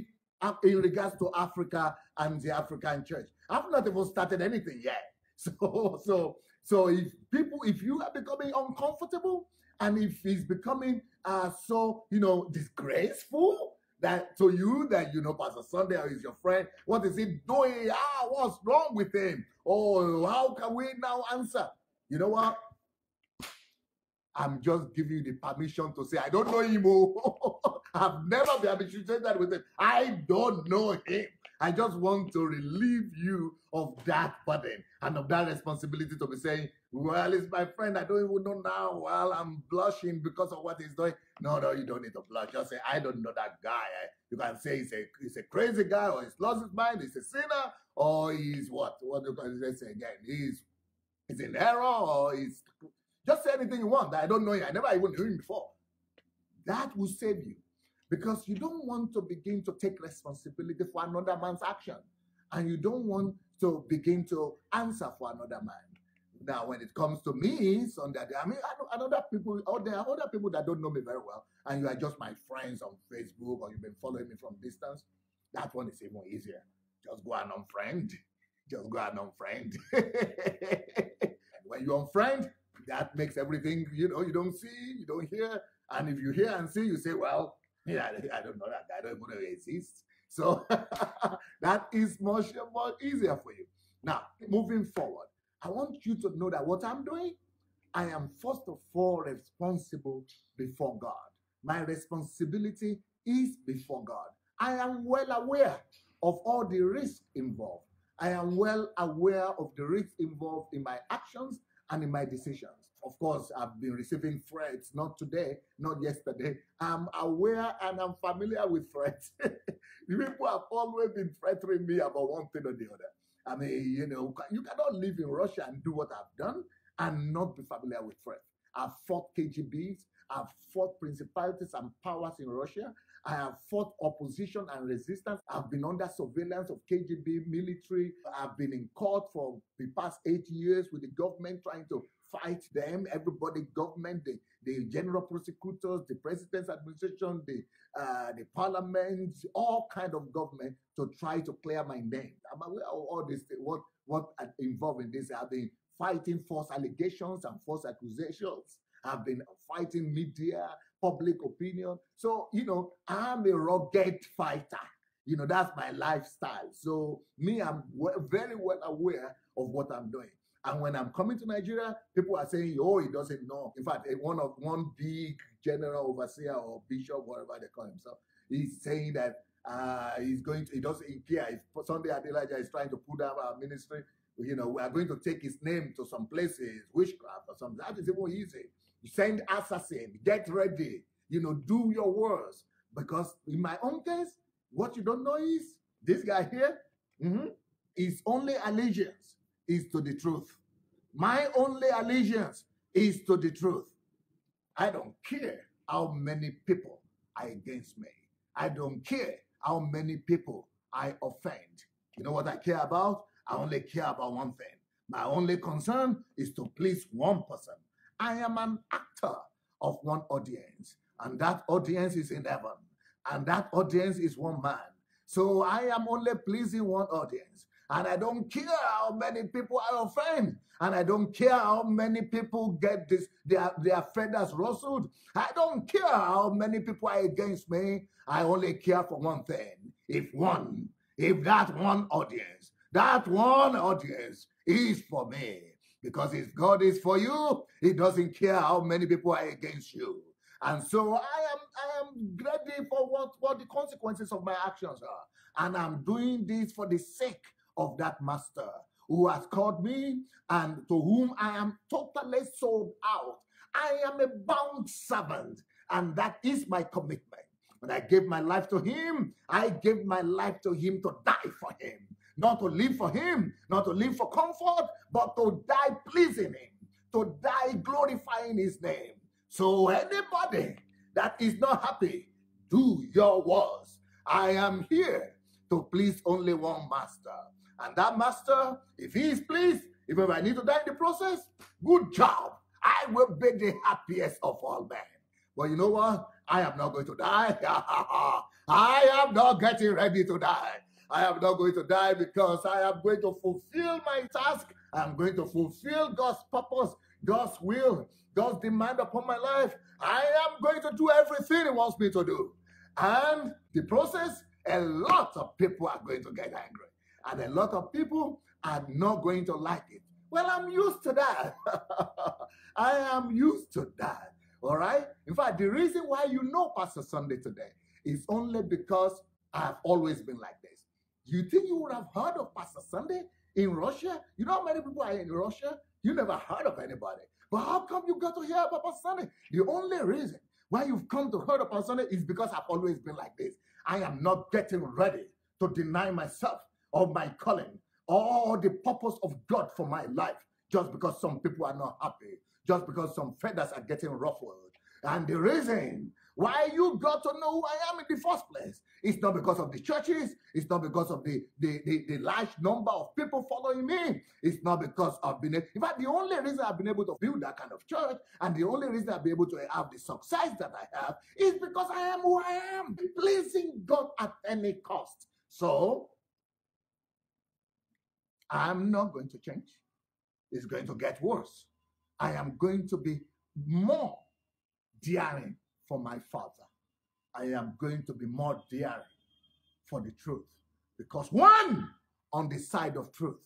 Speaker 7: in regards to Africa and the African church. I've not even started anything yet. So if you are becoming uncomfortable, and if it's becoming so disgraceful that to you that Pastor Sunday is your friend, what is he doing? What's wrong with him? Oh, how can we now answer? You know what? I'm just giving you the permission to say, I don't know him. I've never been habituated with him. I don't know him. I just want to relieve you of that burden and of that responsibility to be saying, well, it's my friend. I don't even know now. Well, I'm blushing because of what he's doing. No, you don't need to blush. Just say, I don't know that guy. You can say he's a crazy guy, or he's lost his mind, he's a sinner, or he's what? What do you say again? He's in error, or he's... Just say anything you want that I don't know him. I never even knew him before. That will save you. Because you don't want to begin to take responsibility for another man's action. And you don't want to begin to answer for another man. Now, when it comes to me, Sunday, I know other people, or there are other people that don't know me very well, and you are just my friends on Facebook, or you've been following me from distance. That one is even easier. Just go and unfriend. Just go and unfriend. And when you unfriend, that makes everything, you don't see, you don't hear. And if you hear and see, you say, well, yeah, I don't know that guy, I don't even know he exists. So that is much more easier for you. Now, moving forward, I want you to know that what I'm doing, I am first of all responsible before God. My responsibility is before God. I am well aware of all the risks involved. I am well aware of the risks involved in my actions and in my decisions. Of course, I've been receiving threats, not today, not yesterday. I'm aware and I'm familiar with threats. The people have always been threatening me about one thing or the other. I mean, you cannot live in Russia and do what I've done and not be familiar with threats. I've fought KGBs, I've fought principalities and powers in Russia. I have fought opposition and resistance. I've been under surveillance of KGB military. I've been in court for the past 8 years with the government trying to fight them. Everybody, government, the general prosecutors, the president's administration, the parliament, all kind of government to try to clear my name. I'm aware of all this. What involved in this? I've been fighting false allegations and false accusations. I've been fighting media, public opinion. So, I'm a rugged fighter. That's my lifestyle. So me, I'm very well aware of what I'm doing. And when I'm coming to Nigeria, people are saying, oh, he doesn't know. In fact, one big general overseer or bishop, whatever they call himself, he's saying that he doesn't care. If Sunday Adelaja is trying to put down our ministry, we are going to take his name to some places, witchcraft or something. That is even easy. You send assassin, get ready, do your worst. Because in my own case, what you don't know is this guy here, his only allegiance is to the truth. My only allegiance is to the truth. I don't care how many people are against me. I don't care how many people I offend. You know what I care about? I only care about one thing. My only concern is to please one person. I am an actor of one audience, and that audience is in heaven, and that audience is one man. So I am only pleasing one audience, and I don't care how many people I offend, and I don't care how many people get their feathers rustled. I don't care how many people are against me. I only care for one thing. If that one audience is for me. Because if God is for you, he doesn't care how many people are against you. And so I am ready for what the consequences of my actions are. And I'm doing this for the sake of that master who has called me and to whom I am totally sold out. I am a bound servant, and that is my commitment. When I gave my life to him, I gave my life to him to die for him. Not to live for him, not to live for comfort, but to die pleasing him, to die glorifying his name. So anybody that is not happy, do your worst. I am here to please only one master. And that master, if he is pleased, if I need to die in the process, good job. I will be the happiest of all men. But you know what? I am not going to die. I am not getting ready to die. I am not going to die because I am going to fulfill my task. I am going to fulfill God's purpose, God's will, God's demand upon my life. I am going to do everything he wants me to do. And the process, a lot of people are going to get angry. And a lot of people are not going to like it. Well, I'm used to that. I am used to that. All right? In fact, the reason why you know Pastor Sunday today is only because I've always been like this. You think you would have heard of Pastor Sunday in Russia? You know how many people are in Russia? You never heard of anybody. But how come you got to hear about Pastor Sunday? The only reason why you've come to hear about Pastor Sunday is because I've always been like this. I am not getting ready to deny myself of my calling or the purpose of God for my life just because some people are not happy, just because some feathers are getting ruffled. And the reason why you got to know who I am in the first place is not because of the churches, it's not because of the large number of people following me, it's not because I've been, in fact, the only reason I've been able to build that kind of church and the only reason I've been able to have the success that I have is because I am who I am, pleasing God at any cost. So, I'm not going to change. It's going to get worse. I am going to be more daring for my Father. I am going to be more daring for the truth. Because one on the side of truth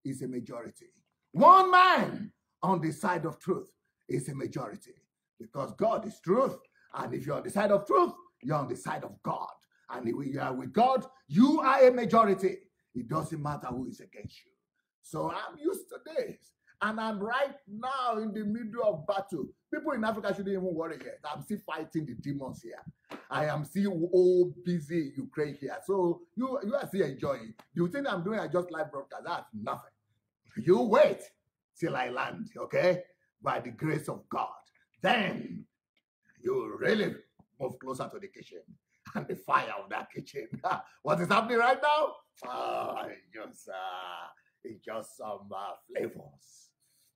Speaker 7: is a majority. One man on the side of truth is a majority. Because God is truth. And if you're on the side of truth, you're on the side of God. And if you are with God, you are a majority. It doesn't matter who is against you. So I'm used to this. And I'm right now in the middle of battle. People in Africa shouldn't even worry yet. I'm still fighting the demons here. I am still all busy in Ukraine here. So you are still enjoying. You think I'm doing a just live broadcast? That's nothing. You wait till I land, okay? By the grace of God. Then you really move closer to the kitchen and the fire of that kitchen. What is happening right now? It's just some flavors.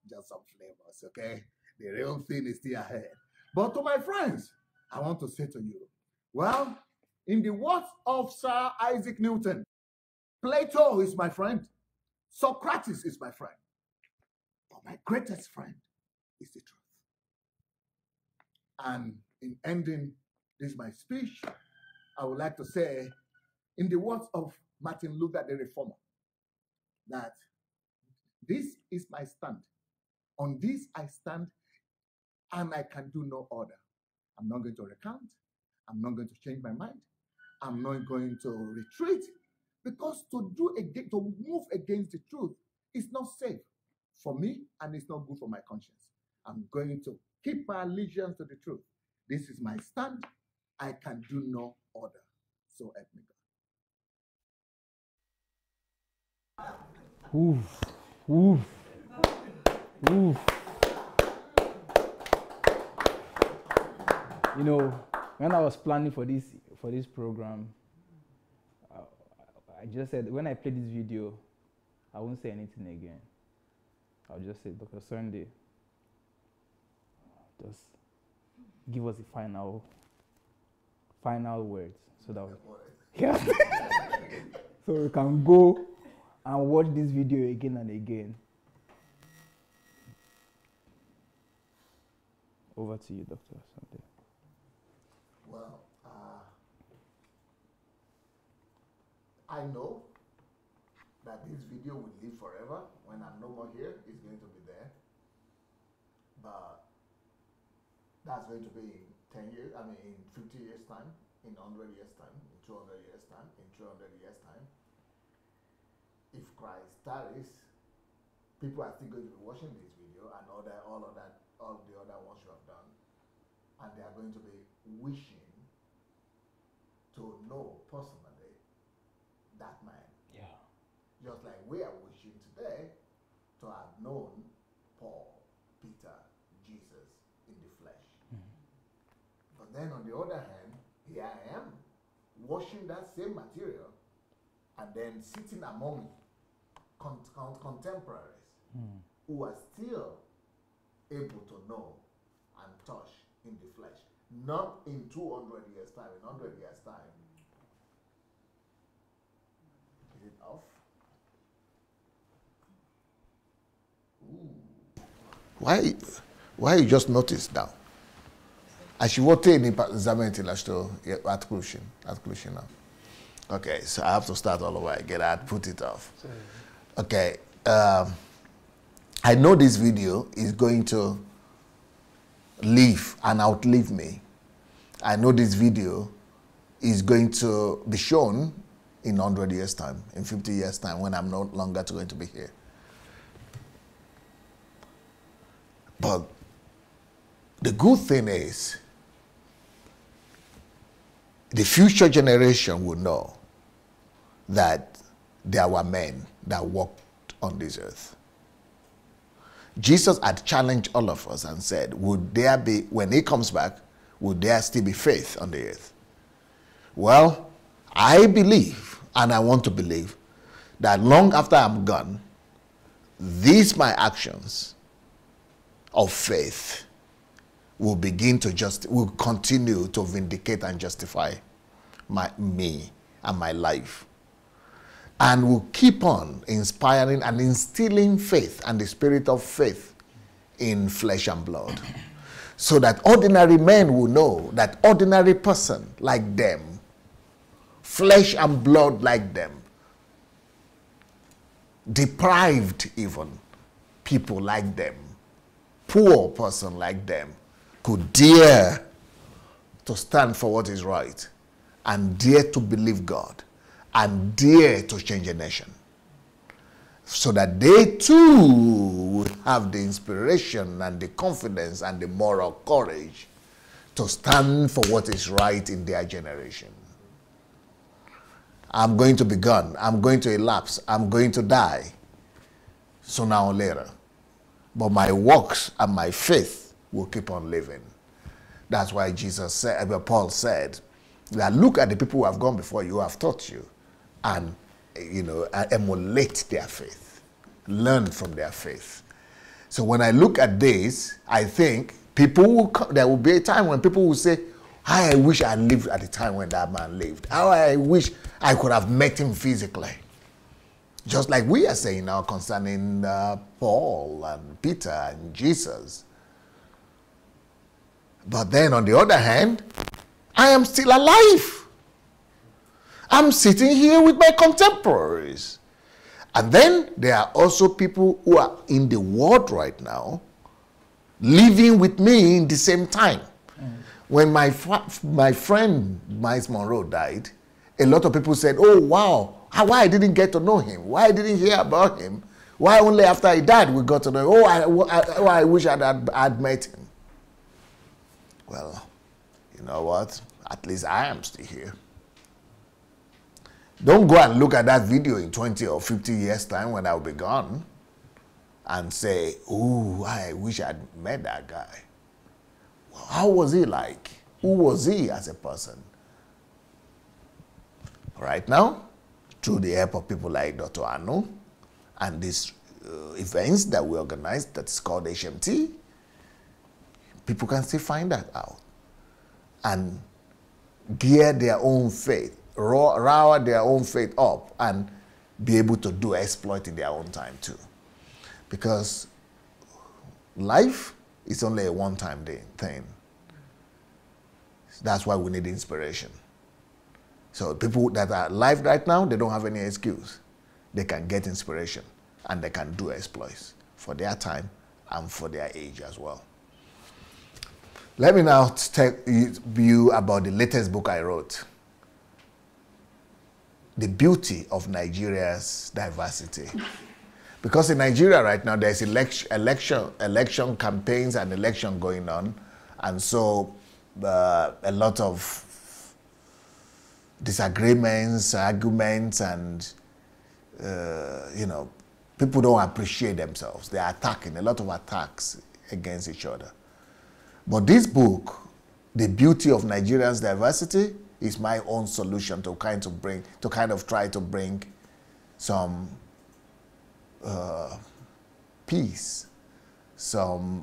Speaker 7: Just some flavors, okay? The real thing is still ahead. But to my friends, I want to say to you, well, in the words of Sir Isaac Newton, Plato is my friend. Socrates is my friend. But my greatest friend is the truth. And in ending this my speech, I would like to say, in the words of Martin Luther the Reformer, that this is my stand. On this I stand, and I can do no other. I'm not going to recount. I'm not going to change my mind. I'm not going to retreat, because to move against the truth is not safe for me, and it's not good for my conscience. I'm going to keep my allegiance to the truth. This is my stand. I can do no other. So help me God.
Speaker 1: Oof, oof, oof. You know, when I was planning for this program, I just said, when I play this video, I won't say anything again. I'll just say, Dr. Sunday, just give us the final words so that so we can go and watch this video again and again. Over to you, Dr. Sunday.
Speaker 2: Well, I know that this video will live forever. When I'm no more here, it's going to be there. But that's going to be in 10 years, in 50 years' time, in 100 years' time, in 200 years' time, in 300 years' time. If Christ tarries, people are still going to be watching this video and all the other ones you have done, and they are going to be wishing to know personally that man.
Speaker 1: Yeah.
Speaker 2: Just like we are wishing today to have known Paul, Peter, Jesus in the flesh. Mm-hmm. But then on the other hand, here I am watching that same material and then sitting among contemporaries who are still able to know and touch in the flesh. Not in 200 years' time, in 100 years' time. Is it off? Ooh. Why you just notice now? Ashiwote ni zamenti lashto atkushin now. Okay, so I have to start all over again. I'd put it off. Okay, I know this video is going to live and outlive me. I know this video is going to be shown in 100 years' time, in 50 years' time, when I'm no longer going to be here. But the good thing is, the future generation will know that there were men that walked on this earth. Jesus had challenged all of us and said, would there be, when he comes back, would there still be faith on the earth? Well, I believe, and I want to believe, that long after I'm gone, these my actions of faith will will continue to vindicate and justify me and my life, and will keep on inspiring and instilling faith and the spirit of faith in flesh and blood, so that ordinary men will know that ordinary person like them, flesh and blood like them, deprived even people like them, poor person like them, could dare to stand for what is right, and dare to believe God, and dare to change a nation, so that they too would have the inspiration and the confidence and the moral courage to stand for what is right in their generation. I'm going to be gone. I'm going to elapse. I'm going to die sooner or later. But my works and my faith will keep on living. That's why Paul said, that look at the people who have gone before you, who have taught you, and emulate their faith, learn from their faith. So when I look at this, I think there will be a time when people will say, how I wish I lived at the time when that man lived. How I wish I could have met him physically. Just like we are saying now concerning Paul and Peter and Jesus. But then on the other hand, I am still alive. I'm sitting here with my contemporaries. And then there are also people who are in the world right now living with me in the same time. When my friend Miles Monroe died, a lot of people said, oh, wow, why I didn't get to know him? Why I didn't hear about him? Why only after he died we got to know him? I wish I'd met him. Well, you know what? At least I am still here. Don't go and look at that video in 20 or 50 years' time when I'll be gone and say, oh, I wish I'd met that guy. Well, how was he like? Who was he as a person? Right now, through the help of people like Dr. Anu and these events that we organize that's called HMT, people can still find that out and gear their own faith, rower their own faith up and be able to do exploit in their own time too. Because life is only a one-time thing. That's why we need inspiration. So people that are alive right now, they don't have any excuse. They can get inspiration and they can do exploits for their time and for their age as well. Let me now tell you about the latest book I wrote. The beauty of Nigeria's diversity. Because in Nigeria right now, there's election campaigns and election going on. And so a lot of disagreements, arguments, and, people don't appreciate themselves. They're attacking, a lot of attacks against each other. But this book, The Beauty of Nigeria's Diversity, is my own solution to kind of try to bring some peace, some,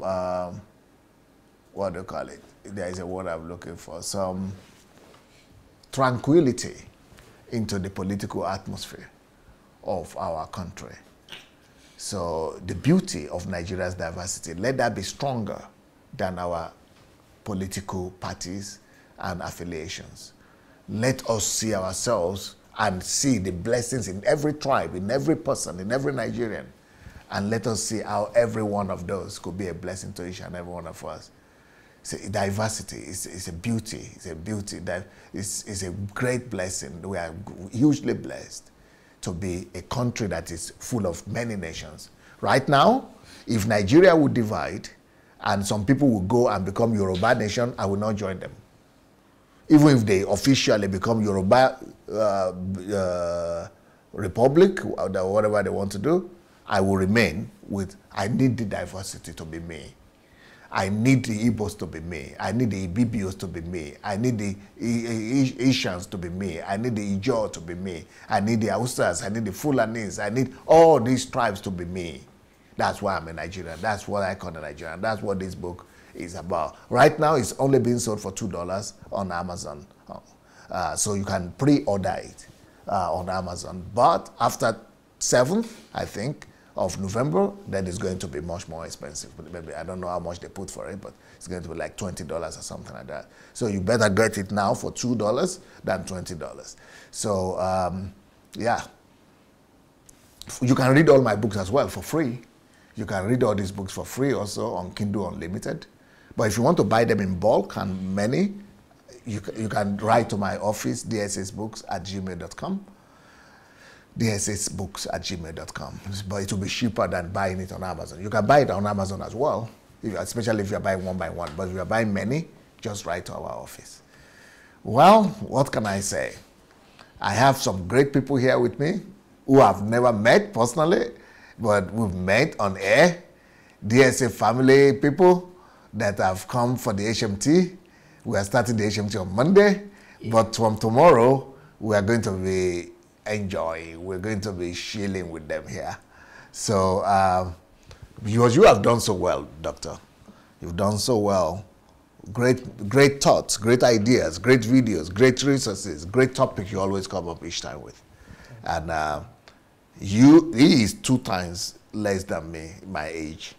Speaker 2: what do you call it? There is a word I'm looking for, some tranquility into the political atmosphere of our country. So the beauty of Nigeria's diversity, let that be stronger than our political parties and affiliations. Let us see ourselves and see the blessings in every tribe, in every person, in every Nigerian. And let us see how every one of those could be a blessing to each and every one of us. Diversity is a beauty. It's a beauty that is a great blessing. We are hugely blessed to be a country that is full of many nations. Right now, if Nigeria would divide and some people will go and become Yoruba nation, I will not join them. Even if they officially become Yoruba Republic, or whatever they want to do, I will remain with, I need the diversity to be me. I need the Igbos to be me. I need the Ibibios to be me. I need the Asians to be me. I need the Ijaw to be me. I need the Hausas. I need the Fulanis. I need all these tribes to be me. That's why I'm a Nigerian. That's what I call a Nigerian. That's what this book is about. Right now, it's only being sold for $2 on Amazon. So you can pre-order it on Amazon. But after 7th, I think, of November, then it's going to be much more expensive. Maybe I don't know how much they put for it, but it's going to be like $20 or something like that. So you better get it now for $2 than $20. So yeah, you can read all my books as well for free. You can read all these books for free also on Kindle Unlimited. But if you want to buy them in bulk and many, you can write to my office, dssbooks@gmail.com. dssbooks@gmail.com. But it will be cheaper than buying it on Amazon. You can buy it on Amazon as well, especially if you're buying one by one. But if you're buying many, just write to our office. Well, what can I say? I have some great people here with me who I've never met personally, but we've met on air. DSA family people that have come for the HMT. We are starting the HMT on Monday, but from tomorrow, we are going to be enjoying. We're going to be chilling with them here. So, because you have done so well, Doctor. You've done so well. Great thoughts, great ideas, great videos, great resources, great topics you always come up each time with. And he is 2 times less than me, my age.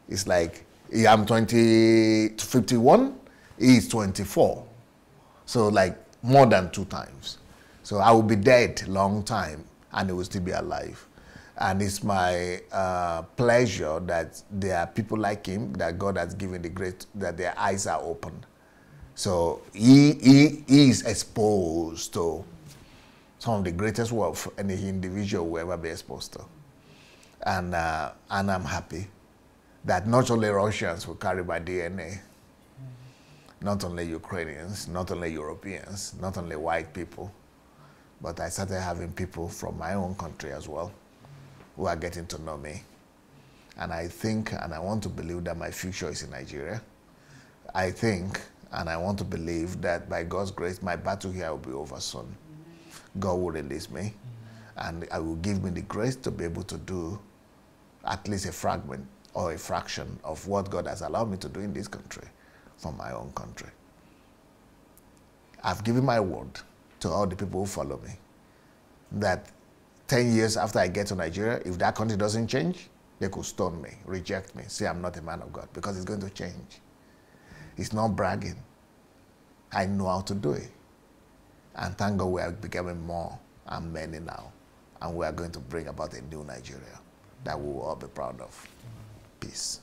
Speaker 2: It's like, I'm 51, He is 24. So like more than 2 times. So I will be dead long time and he will still be alive. And it's my pleasure that there are people like him that God has given the grace, that their eyes are opened. So he is exposed to some of the greatest work any individual will ever be exposed to. And I'm happy that not only Russians will carry my DNA, not only Ukrainians, not only Europeans, not only white people, but I started having people from my own country as well who are getting to know me. And I think, and I want to believe that my future is in Nigeria. I think, and I want to believe that by God's grace, my battle here will be over soon. God will release me, and I will give me the grace to be able to do at least a fragment or a fraction of what God has allowed me to do in this country from my own country. I've given my word to all the people who follow me that 10 years after I get to Nigeria, if that country doesn't change, they could stone me, reject me, say I'm not a man of God, because it's going to change. It's not bragging. I know how to do it. And thank God we are becoming more and many now. And we are going to bring about a new Nigeria that we will all be proud of. Peace.